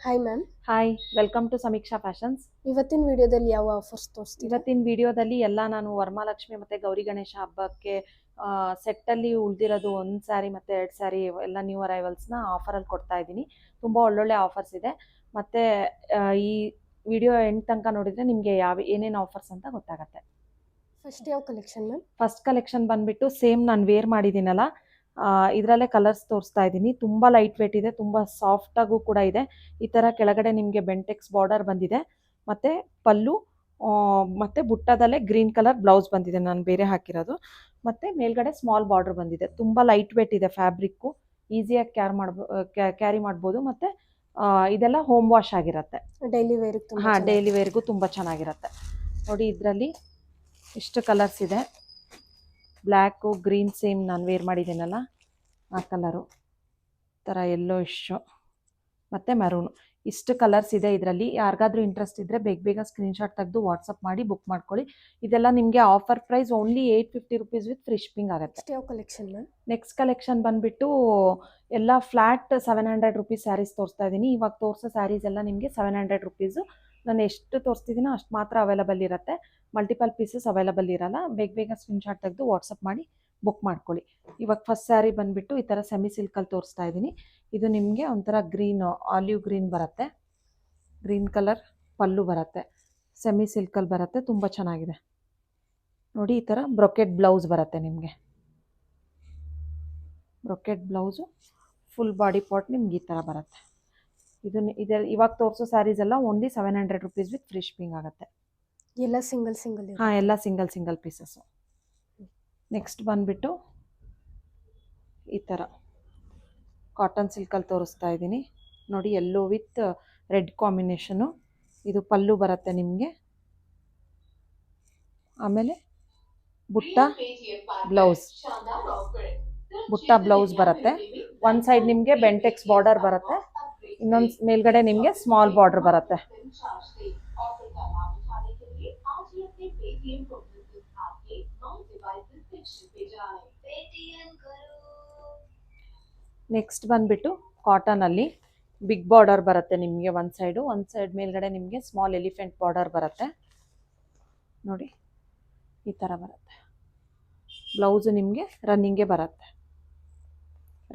Hi ma'am. Hi, welcome to Sameeksha fashions. ಇವತ್ತಿನ ವಿಡಿಯೋದಲ್ಲಿ ಯಾವ ಆಫರ್ಸ್ ತೋರಿಸ್ತೀರಾ? ಇವತ್ತಿನ ವಿಡಿಯೋದಲ್ಲಿ ಎಲ್ಲ ನಾನು ವರಮಹಾಲಕ್ಷ್ಮಿ ಮತ್ತು ಗೌರಿ ಗಣೇಶ ಹಬ್ಬಕ್ಕೆ ಸೆಟ್ಟಲ್ಲಿ ಉಳಿದಿರೋದು ಒಂದು ಸ್ಯಾರಿ ಮತ್ತು 2 ಸ್ಯಾರಿ ಎಲ್ಲ ನ್ಯೂ ಅರೈವಲ್ಸ್ನ ಆಫರಲ್ಲಿ ಕೊಡ್ತಾ ಇದ್ದೀನಿ. ತುಂಬ ಒಳ್ಳೊಳ್ಳೆ ಆಫರ್ಸ್ ಇದೆ. ಮತ್ತು ಈ ವಿಡಿಯೋ ಎಂಡ್ ತನಕ ನೋಡಿದರೆ ನಿಮಗೆ ಏನೇನು ಆಫರ್ಸ್ ಅಂತ ಗೊತ್ತಾಗುತ್ತೆ. ಫಸ್ಟ್ ಯಾವ ಕಲೆಕ್ಷನ್ ಮ್ಯಾಮ್? ಫಸ್ಟ್ ಕಲೆಕ್ಷನ್ ಬಂದುಬಿಟ್ಟು ಸೇಮ್ ನಾನು ವೇರ್ ಮಾಡಿದ್ದೀನಲ್ಲ, ಇದರಲ್ಲೇ ಕಲರ್ಸ್ ತೋರಿಸ್ತಾ ಇದ್ದೀನಿ. ತುಂಬ ಲೈಟ್ ವೇಟ್ ಇದೆ, ತುಂಬ ಸಾಫ್ಟಾಗೂ ಕೂಡ ಇದೆ. ಈ ಥರ ಕೆಳಗಡೆ ನಿಮಗೆ ಬೆಂಟೆಕ್ಸ್ ಬಾರ್ಡರ್ ಬಂದಿದೆ, ಮತ್ತು ಪಲ್ಲು ಮತ್ತು ಬುಟ್ಟದಲ್ಲೇ ಗ್ರೀನ್ ಕಲರ್ ಬ್ಲೌಸ್ ಬಂದಿದೆ, ನಾನು ಬೇರೆ ಹಾಕಿರೋದು. ಮತ್ತು ಮೇಲ್ಗಡೆ ಸ್ಮಾಲ್ ಬಾರ್ಡರ್ ಬಂದಿದೆ. ತುಂಬ ಲೈಟ್ ವೇಟ್ ಇದೆ ಫ್ಯಾಬ್ರಿಕ್ಕು, ಈಸಿಯಾಗಿ ಕ್ಯಾರಿ ಮಾಡ್ಬೋದು. ಮತ್ತು ಇದೆಲ್ಲ ಹೋಮ್ ವಾಶ್ ಆಗಿರುತ್ತೆ, ಡೈಲಿ ವೇರ್ಗೆ. ಹಾಂ, ಡೈಲಿ ವೇರ್ಗೂ ತುಂಬ ಚೆನ್ನಾಗಿರುತ್ತೆ. ನೋಡಿ, ಇದರಲ್ಲಿ ಇಷ್ಟು ಕಲರ್ಸ್ ಇದೆ. ಬ್ಲ್ಯಾಕು, ಗ್ರೀನ್, ಸೇಮ್ ನಾನು ವೇರ್ ಮಾಡಿದ್ದೀನಲ್ಲ ಆ ಕಲರು, ಥರ ಎಲ್ಲೋ ಇಶ್ಶು ಮತ್ತು ಮರೂನು, ಇಷ್ಟು ಕಲರ್ಸ್ ಇದೆ ಇದರಲ್ಲಿ. ಯಾರಿಗಾದ್ರೂ ಇಂಟ್ರೆಸ್ಟ್ ಇದ್ದರೆ ಬೇಗ ಸ್ಕ್ರೀನ್ಶಾಟ್ ತೆಗೆದು ವಾಟ್ಸಪ್ ಮಾಡಿ ಬುಕ್ ಮಾಡ್ಕೊಳ್ಳಿ. ಇದೆಲ್ಲ ನಿಮಗೆ offer price only 850 rupees with free shipping ಆಗುತ್ತೆ. ಯಾವ ಕಲೆಕ್ಷನ್ ಮ್ಯಾಮ್? ನೆಕ್ಸ್ಟ್ ಕಲೆಕ್ಷನ್ ಬಂದುಬಿಟ್ಟು ಎಲ್ಲ ಫ್ಲ್ಯಾಟ್ 700 ರುಪೀಸ್ ಸ್ಯಾರೀಸ್ ತೋರಿಸ್ತಾ ಇದ್ದೀನಿ. ಇವಾಗ ತೋರಿಸೋ ಸ್ಯಾರೀಸ್ ಎಲ್ಲ ನಿಮಗೆ 700 ರುಪೀಸು. ನಾನು ಎಷ್ಟು ತೋರಿಸ್ತಿದ್ದೀನೋ ಅಷ್ಟು ಮಾತ್ರ ಅವೈಲಬಲ್ ಇರುತ್ತೆ, ಮಲ್ಟಿಪಲ್ ಪೀಸಸ್ ಅವೈಲಬಲ್ ಇರಲ್ಲ. ಬೇಗ ಸ್ಕ್ರೀನ್ಶಾಟ್ ತೆಗೆದು ವಾಟ್ಸಪ್ ಮಾಡಿ ಬುಕ್ ಮಾಡ್ಕೊಳ್ಳಿ. ಇವಾಗ ಫಸ್ಟ್ ಸ್ಯಾರಿ ಬಂದುಬಿಟ್ಟು ಈ ಥರ ಸೆಮಿ ಸಿಲ್ಕಲ್ಲಿ ತೋರಿಸ್ತಾ ಇದ್ದೀನಿ. ಇದು ನಿಮಗೆ ಒಂಥರ ಗ್ರೀನು, ಆಲಿವ್ ಗ್ರೀನ್ ಬರುತ್ತೆ, ಗ್ರೀನ್ ಕಲರ್ ಪಲ್ಲು ಬರುತ್ತೆ, ಸೆಮಿ ಸಿಲ್ಕಲ್ಲಿ ಬರುತ್ತೆ, ತುಂಬ ಚೆನ್ನಾಗಿದೆ. ನೋಡಿ, ಈ ಥರ ಬ್ರೊಕೆಟ್ ಬ್ಲೌಸ್ ಬರುತ್ತೆ ನಿಮಗೆ. Brocade blouse, full body part ನಿಮ್ಗೆ ಈ ಥರ ಬರುತ್ತೆ. ಇವಾಗ ತೋರಿಸೋ ಸ್ಯಾರೀಸ್ ಎಲ್ಲ only 700 rupees with free shipping ಆಗುತ್ತೆ. ಎಲ್ಲ ಸಿಂಗಲ್ ಹಾಂ, ಎಲ್ಲ ಸಿಂಗಲ್ ಪೀಸಸ್ಸು. ನೆಕ್ಸ್ಟ್ ಬಂದುಬಿಟ್ಟು ಈ ಥರ ಕಾಟನ್ ಸಿಲ್ಕಲ್ಲಿ ತೋರಿಸ್ತಾ ಇದ್ದೀನಿ. ನೋಡಿ, ಯೆಲ್ಲೋ ವಿತ್ ರೆಡ್ ಕಾಂಬಿನೇಷನು. ಇದು ಪಲ್ಲು ಬರುತ್ತೆ ನಿಮಗೆ, ಆಮೇಲೆ ಬುಟ್ಟ ಬ್ಲೌಸ್ ಬರುತ್ತೆ. ಒಂದು ಸೈಡ್ ನಿಮಗೆ ಬೆಂಟೆಕ್ಸ್ ಬಾರ್ಡರ್ ಬರುತ್ತೆ, ಇನ್ನೊಂದು ಮೇಲ್ಗಡೆ ನಿಮಗೆ ಸ್ಮಾಲ್ ಬಾರ್ಡರ್ ಬರುತ್ತೆ. ನೆಕ್ಸ್ಟ್ ಬಂದುಬಿಟ್ಟು ಕಾಟನಲ್ಲಿ ಬಿಗ್ ಬಾರ್ಡರ್ ಬರುತ್ತೆ ನಿಮಗೆ. ಒಂದು ಸೈಡ್ ಮೇಲ್ಗಡೆ ನಿಮಗೆ ಸ್ಮಾಲ್ ಎಲಿಫೆಂಟ್ ಬಾರ್ಡರ್ ಬರುತ್ತೆ. ನೋಡಿ, ಈ ಥರ ಬರುತ್ತೆ. ಬ್ಲೌಸು ನಿಮಗೆ ರನ್ನಿಂಗೇ ಬರುತ್ತೆ,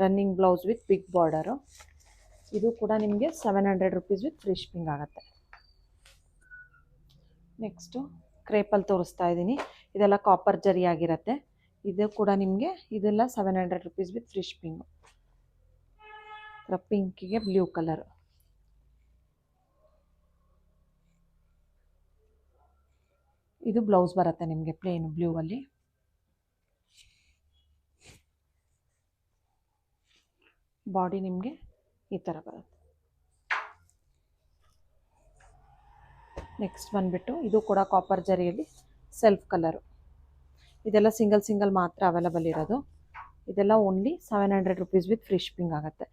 running blouse with big border. ಇದು ಕೂಡ ನಿಮಗೆ 700 ರುಪೀಸ್ ವಿತ್ ಫ್ರೀ ಶಿಪ್ಪಿಂಗ್ ಆಗುತ್ತೆ. ನೆಕ್ಸ್ಟು ಕ್ರೇಪಲ್ಲಿ ತೋರಿಸ್ತಾ ಇದ್ದೀನಿ. ಇದೆಲ್ಲ ಕಾಪರ್ ಜರಿ ಆಗಿರುತ್ತೆ. ಇದು ಕೂಡ ನಿಮಗೆ, ಇದೆಲ್ಲ 700 ರುಪೀಸ್ ವಿತ್ ಫ್ರೀ ಶಿಪ್ಪಿಂಗು. ಪಿಂಕಿಗೆ ಬ್ಲೂ ಕಲರು. ಇದು ಬ್ಲೌಸ್ ಬರುತ್ತೆ ನಿಮಗೆ ಪ್ಲೇನು ಬ್ಲೂ ಅಲ್ಲಿ. ಬಾಡಿ ನಿಮಗೆ ಈ ಥರ ಬರುತ್ತೆ. ನೆಕ್ಸ್ಟ್ ಬಂದುಬಿಟ್ಟು ಇದು ಕೂಡ ಕಾಪರ್ ಜರಿಯಲ್ಲಿ ಸೆಲ್ಫ್ ಕಲರು. ಇದೆಲ್ಲ ಸಿಂಗಲ್ ಮಾತ್ರ ಅವೈಲಬಲ್ ಇರೋದು. ಇದೆಲ್ಲ only 700 rupees with free shipping ಆಗುತ್ತೆ.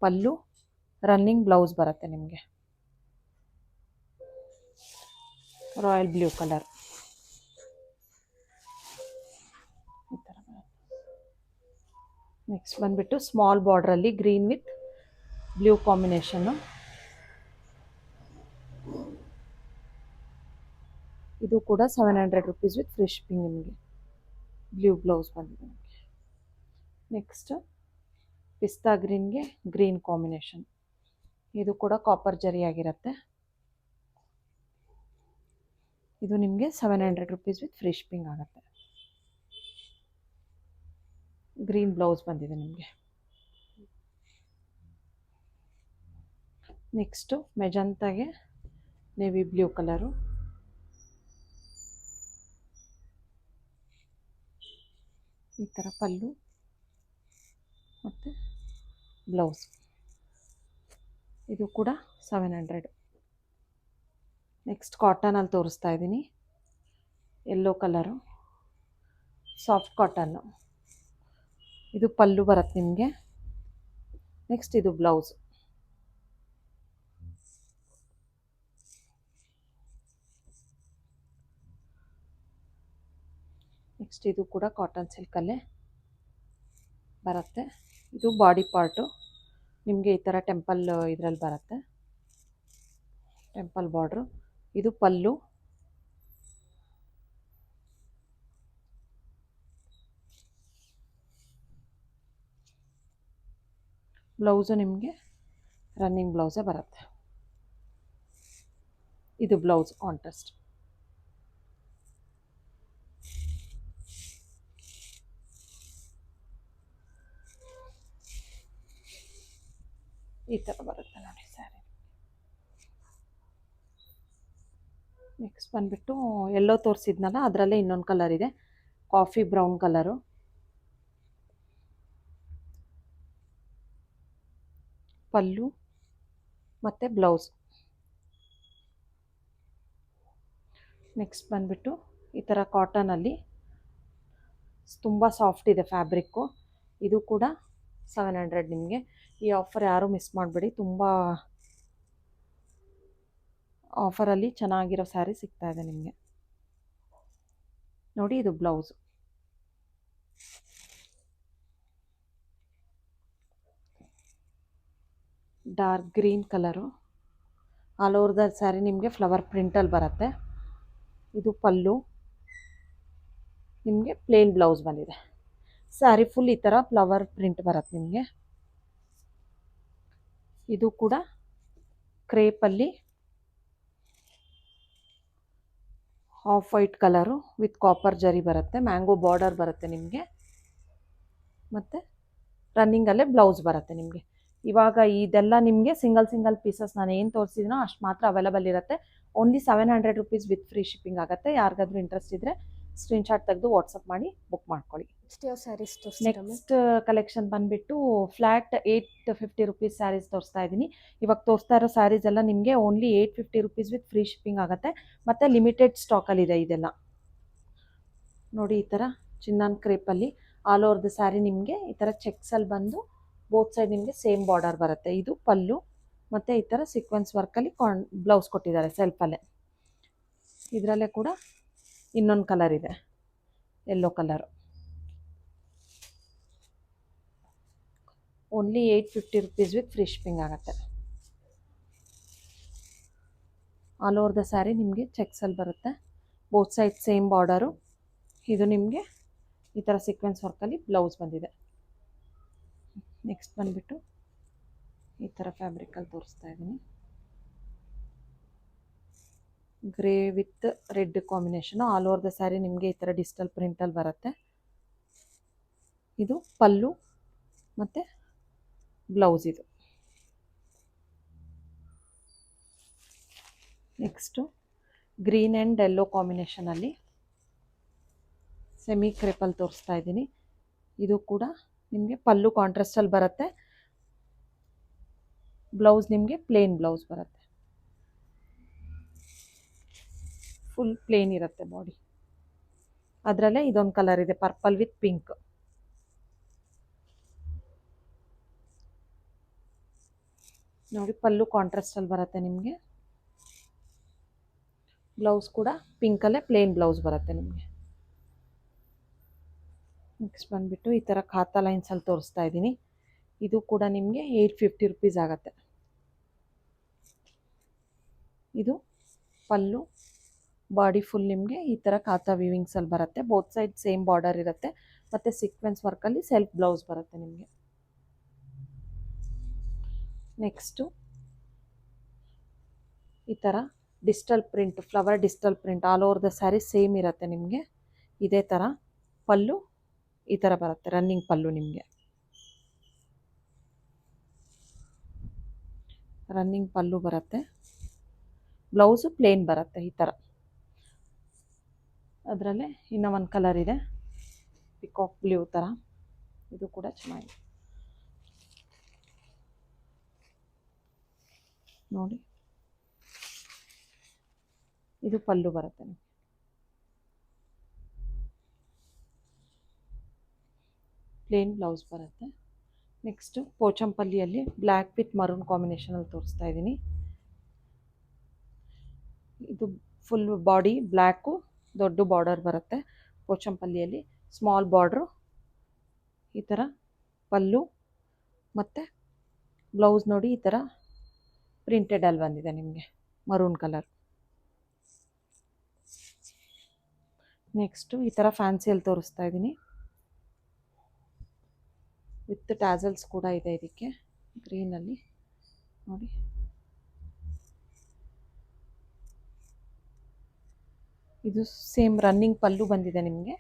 ಪಲ್ಲು, ರನ್ನಿಂಗ್ ಬ್ಲೌಸ್ ಬರುತ್ತೆ ನಿಮಗೆ, ರಾಯಲ್ ಬ್ಲೂ ಕಲರ್ ಈ ಥರ ಬರುತ್ತೆ. ನೆಕ್ಸ್ಟ್ ಬಂದುಬಿಟ್ಟು ಸ್ಮಾಲ್ ಬಾರ್ಡ್ರಲ್ಲಿ ಗ್ರೀನ್ ವಿತ್ ಬ್ಲೂ ಕಾಂಬಿನೇಷನ್ನು. ಇದು ಕೂಡ 700 ರುಪೀಸ್ ವಿತ್ ಫ್ರೀ ಶಿಪ್ಪಿಂಗ್ ನಿಮಗೆ. ಬ್ಲೂ ಬ್ಲೌಸ್ ಬಂದಿದೆ ನಿಮಗೆ. ನೆಕ್ಸ್ಟ್ ಪಿಸ್ತಾ ಗ್ರೀನ್ಗೆ ಗ್ರೀನ್ ಕಾಂಬಿನೇಷನ್. ಇದು ಕೂಡ ಕಾಪರ್ ಜರಿ ಆಗಿರುತ್ತೆ. ಇದು ನಿಮಗೆ 700 ರುಪೀಸ್ ವಿತ್ ಫ್ರೀ ಶಿಪ್ಪಿಂಗ್ ಆಗುತ್ತೆ. ಗ್ರೀನ್ ಬ್ಲೌಸ್ ಬಂದಿದೆ ನಿಮಗೆ. ನೆಕ್ಸ್ಟು ಮೆಜಂತಾಗೆ ನೇವಿ ಬ್ಲೂ ಕಲರು. ಈ ಥರ ಪಲ್ಲು ಮತ್ತು ಬ್ಲೌಸ್. ಇದು ಕೂಡ 700. ನೆಕ್ಸ್ಟ್ ಕಾಟನಲ್ಲಿ ತೋರಿಸ್ತಾ ಇದ್ದೀನಿ. Yellow colour, soft cotton. ಇದು ಪಲ್ಲು ಬರುತ್ತೆ ನಿಮಗೆ. ನೆಕ್ಸ್ಟ್ ಇದು ಬ್ಲೌಸ್. ನೆಕ್ಸ್ಟ್ ಇದು ಕೂಡ ಕಾಟನ್ ಸಿಲ್ಕಲ್ಲೇ ಬರುತ್ತೆ. ಇದು ಬಾಡಿ ಪಾರ್ಟು ನಿಮಗೆ ಈ ಥರ ಟೆಂಪಲ್ ಇದರಲ್ಲಿ ಬರುತ್ತೆ. Temple border. ಇದು ಪಲ್ಲು. ಬ್ಲೌಸು ನಿಮಗೆ ರನ್ನಿಂಗ್ ಬ್ಲೌಸೇ ಬರುತ್ತೆ. ಇದು ಬ್ಲೌಸ್ ಕಾಂಟ್ರಾಸ್ಟ್. ಈ ಥರ ಬರುತ್ತೆ ನೋಡಿ ಸ್ಯಾರಿ. ನೆಕ್ಸ್ಟ್ ಬಂದುಬಿಟ್ಟು ಎಲ್ಲೋ ತೋರಿಸಿದ್ನಲ್ಲ ಅದರಲ್ಲೇ ಇನ್ನೊಂದು ಕಲರ್ ಇದೆ, ಕಾಫಿ ಬ್ರೌನ್ ಕಲರು. ಪಲ್ಲು ಮತ್ತು ಬ್ಲೌಸ್. ನೆಕ್ಸ್ಟ್ ಬಂದುಬಿಟ್ಟು ಈ ಥರ ಕಾಟನಲ್ಲಿ ತುಂಬ ಸಾಫ್ಟ್ ಇದೆ ಫ್ಯಾಬ್ರಿಕ್ಕು. ಇದು ಕೂಡ 700 ನಿಮಗೆ. ಈ ಆಫರ್ ಯಾರೂ ಮಿಸ್ ಮಾಡಬೇಡಿ, ತುಂಬ ಆಫರಲ್ಲಿ ಚೆನ್ನಾಗಿರೋ ಸ್ಯಾರಿ ಸಿಗ್ತಾ ಇದೆ ನಿಮಗೆ ನೋಡಿ. ಇದು blouse. Dark green colour. All over the sari ನಿಮಗೆ ಫ್ಲವರ್ ಪ್ರಿಂಟಲ್ಲಿ ಬರುತ್ತೆ. ಇದು ಪಲ್ಲು. ನಿಮಗೆ ಪ್ಲೇನ್ ಬ್ಲೌಸ್ ಬಂದಿದೆ. ಸ್ಯಾರಿ ಫುಲ್ ಈ ಥರ ಫ್ಲವರ್ ಪ್ರಿಂಟ್ ಬರುತ್ತೆ ನಿಮಗೆ. ಇದು ಕೂಡ ಕ್ರೇಪಲ್ಲಿ off white colour with copper zari ಬರುತ್ತೆ. ಮ್ಯಾಂಗೋ ಬಾರ್ಡರ್ ಬರುತ್ತೆ ನಿಮಗೆ. ಮತ್ತು ರನ್ನಿಂಗಲ್ಲೇ ಬ್ಲೌಸ್ ಬರುತ್ತೆ ನಿಮಗೆ. ಇವಾಗ ಇದೆಲ್ಲ ನಿಮಗೆ ಸಿಂಗಲ್ ಪೀಸಸ್ ನಾನು ಏನು ತೋರಿಸಿದ್ದೀನೋ ಅಷ್ಟು ಮಾತ್ರ ಅವೈಲಬಲ್ ಇರುತ್ತೆ. Only 700 rupees with free shipping ಆಗುತ್ತೆ. ಯಾರಿಗಾದ್ರೂ ಇಂಟ್ರೆಸ್ಟ್ ಇದ್ದರೆ ಸ್ಕ್ರೀನ್ಶಾಟ್ ತೆಗೆದು ವಾಟ್ಸಪ್ ಮಾಡಿ ಬುಕ್ ಮಾಡ್ಕೊಳ್ಳಿ. ನೆಕ್ಸ್ಟ್ ಯಾವ ಸ್ಯಾರೀಸ್ ತೋರಿಸ್ತೀರಾ ಮ್ಯಾಮ್? ನೆಕ್ಸ್ಟ್ ಕಲೆಕ್ಷನ್ ಬಂದುಬಿಟ್ಟು ಫ್ಲ್ಯಾಟ್ 850 ರುಪೀಸ್ ಸ್ಯಾರೀಸ್ ತೋರಿಸ್ತಾ ಇದ್ದೀನಿ. ಇವಾಗ ತೋರಿಸ್ತಾ ಇರೋ ಸ್ಯಾರೀಸ್ ಎಲ್ಲ ನಿಮಗೆ only 850 rupees with free shipping ಆಗುತ್ತೆ. ಮತ್ತು ಲಿಮಿಟೆಡ್ ಸ್ಟಾಕಲ್ಲಿದೆ ಇದೆಲ್ಲ ನೋಡಿ. ಈ ಥರ ಚಿನ್ನನ್ ಕ್ರೇಪಲ್ಲಿ ಆಲ್ ಓವರ್ ದ ಸ್ಯಾರಿ ನಿಮಗೆ ಈ ಥರ ಚೆಕ್ಸಲ್ಲಿ ಬಂದು ಬೋತ್ ಸೈಡ್ ನಿಮಗೆ ಸೇಮ್ ಬಾರ್ಡರ್ ಬರುತ್ತೆ. ಇದು ಪಲ್ಲು ಮತ್ತು ಈ ಥರ ಸೀಕ್ವೆನ್ಸ್ ವರ್ಕಲ್ಲಿ ಬ್ಲೌಸ್ ಕೊಟ್ಟಿದ್ದಾರೆ ಸೆಲ್ಫಲ್ಲೇ. ಇದರಲ್ಲೇ ಕೂಡ ಇನ್ನೊಂದು ಕಲರ್ ಇದೆ, yellow colour. Only 850 rupees with free shipping ಆಗುತ್ತೆ. ಆಲ್ ಓವರ್ ದ ಸ್ಯಾರಿ ನಿಮಗೆ ಚೆಕ್ಸಲ್ಲಿ ಬರುತ್ತೆ, ಬೋತ್ ಸೈಡ್ ಸೇಮ್ ಬಾರ್ಡರು. ಇದು ನಿಮಗೆ ಈ ಥರ ಸೀಕ್ವೆನ್ಸ್ ವರ್ಕಲ್ಲಿ ಬ್ಲೌಸ್ ಬಂದಿದೆ. ನೆಕ್ಸ್ಟ್ ಬಂದುಬಿಟ್ಟು ಈ ಥರ ಫ್ಯಾಬ್ರಿಕಲ್ಲಿ ತೋರಿಸ್ತಾ ಇದ್ದೀನಿ. Grey with red combination. All over the sari ನಿಮಗೆ ಈ ಥರ ಡಿಜಿಟಲ್ ಪ್ರಿಂಟಲ್ಲಿ ಬರುತ್ತೆ. ಇದು ಪಲ್ಲು ಮತ್ತು ಬ್ಲೌಸ್ ಇದು. ನೆಕ್ಸ್ಟು ಗ್ರೀನ್ ಆ್ಯಂಡ್ ಯೆಲ್ಲೋ ಕಾಂಬಿನೇಷನಲ್ಲಿ ಸೆಮಿ ಕ್ರೇಪಲ್ಲಿ ತೋರಿಸ್ತಾ ಇದ್ದೀನಿ. ಇದು ಕೂಡ ನಿಮಗೆ ಪಲ್ಲು ಕಾಂಟ್ರಾಸ್ಟಲ್ಲಿ ಬರುತ್ತೆ. ಬ್ಲೌಸ್ ನಿಮಗೆ ಪ್ಲೇನ್ ಬ್ಲೌಸ್ ಬರುತ್ತೆ. ಫುಲ್ ಪ್ಲೇನ್ ಇರುತ್ತೆ ಬಾಡಿ. ಅದರಲ್ಲೇ ಇದೊಂದು ಕಲರ್ ಇದೆ, ಪರ್ಪಲ್ ವಿತ್ ಪಿಂಕ್. ನೋಡಿ, ಪಲ್ಲು ಕಾಂಟ್ರಾಸ್ಟಲ್ಲಿ ಬರುತ್ತೆ ನಿಮಗೆ. ಬ್ಲೌಸ್ ಕೂಡ ಪಿಂಕಲ್ಲೇ ಪ್ಲೇನ್ ಬ್ಲೌಸ್ ಬರುತ್ತೆ ನಿಮಗೆ. ನೆಕ್ಸ್ಟ್ ಬಂದುಬಿಟ್ಟು ಈ ಥರ ಖಾತಾ ಲೈನ್ಸಲ್ಲಿ ತೋರಿಸ್ತಾ ಇದ್ದೀನಿ. ಇದು ಕೂಡ ನಿಮಗೆ 850 ರುಪೀಸ್ ಆಗುತ್ತೆ. ಇದು ಪಲ್ಲು, ಬಾಡಿ ಫುಲ್ ನಿಮಗೆ ಈ ಥರ ಖಾತಾ ವೀವಿಂಗ್ಸಲ್ಲಿ ಬರುತ್ತೆ. ಬೋತ್ ಸೈಡ್ ಸೇಮ್ ಬಾರ್ಡರ್ ಇರುತ್ತೆ ಮತ್ತು ಸೀಕ್ವೆನ್ಸ್ ವರ್ಕಲ್ಲಿ ಸೆಲ್ಫ್ ಬ್ಲೌಸ್ ಬರುತ್ತೆ ನಿಮಗೆ. ನೆಕ್ಸ್ಟು ಈ ಥರ digital print, flower digital print all over the sari same ಇರುತ್ತೆ ನಿಮಗೆ. ಇದೇ ಥರ ಪಲ್ಲು ಈ ಥರ ಬರುತ್ತೆ, ರನ್ನಿಂಗ್ ಪಲ್ಲು ನಿಮಗೆ. ರನ್ನಿಂಗ್ ಪಲ್ಲು ಬರುತ್ತೆ. ಬ್ಲೌಸು ಪ್ಲೇನ್ ಬರುತ್ತೆ ಈ ಥರ. ಅದರಲ್ಲೇ ಇನ್ನೂ ಒಂದು ಕಲರ್ ಇದೆ, ಪಿಕಾಕ್ ಬ್ಲೂ ಥರ. ಇದು ಕೂಡ ಚೆನ್ನಾಗಿದೆ ನೋಡಿ. ಇದು ಪಲ್ಲು ಬರುತ್ತೆ ನಿಮಗೆ. ಪ್ಲೇನ್ ಬ್ಲೌಸ್ ಬರುತ್ತೆ. ನೆಕ್ಸ್ಟು ಪೋಚಂಪಲ್ಲಿಯಲ್ಲಿ ಬ್ಲ್ಯಾಕ್ ವಿತ್ ಮರೂನ್ ಕಾಂಬಿನೇಷನಲ್ಲಿ ತೋರಿಸ್ತಾ ಇದ್ದೀನಿ. ಇದು ಫುಲ್ ಬಾಡಿ ಬ್ಲ್ಯಾಕು, ದೊಡ್ಡ ಬಾರ್ಡರ್ ಬರುತ್ತೆ. ಪೋಚಂಪಲ್ಲಿಯಲ್ಲಿ ಸ್ಮಾಲ್ ಬಾರ್ಡ್ರು, ಈ ಥರ ಪಲ್ಲು ಮತ್ತು ಬ್ಲೌಸ್ ನೋಡಿ ಈ ಥರ ಪ್ರಿಂಟೆಡಲ್ಲಿ ಬಂದಿದೆ ನಿಮಗೆ. Maroon colour. ನೆಕ್ಸ್ಟು ಈ ಥರ ಫ್ಯಾನ್ಸಿಯಲ್ಲಿ ತೋರಿಸ್ತಾ ಇದ್ದೀನಿ. ವಿತ್ ಟ್ಯಾಸಲ್ಸ್ ಕೂಡ ಇದೆ ಇದಕ್ಕೆ ಗ್ರೀನಲ್ಲಿ ನೋಡಿ. ಇದು ಸೇಮ್ ರನ್ನಿಂಗ್ ಪಲ್ಲು ಬಂದಿದೆ ನಿಮಗೆ.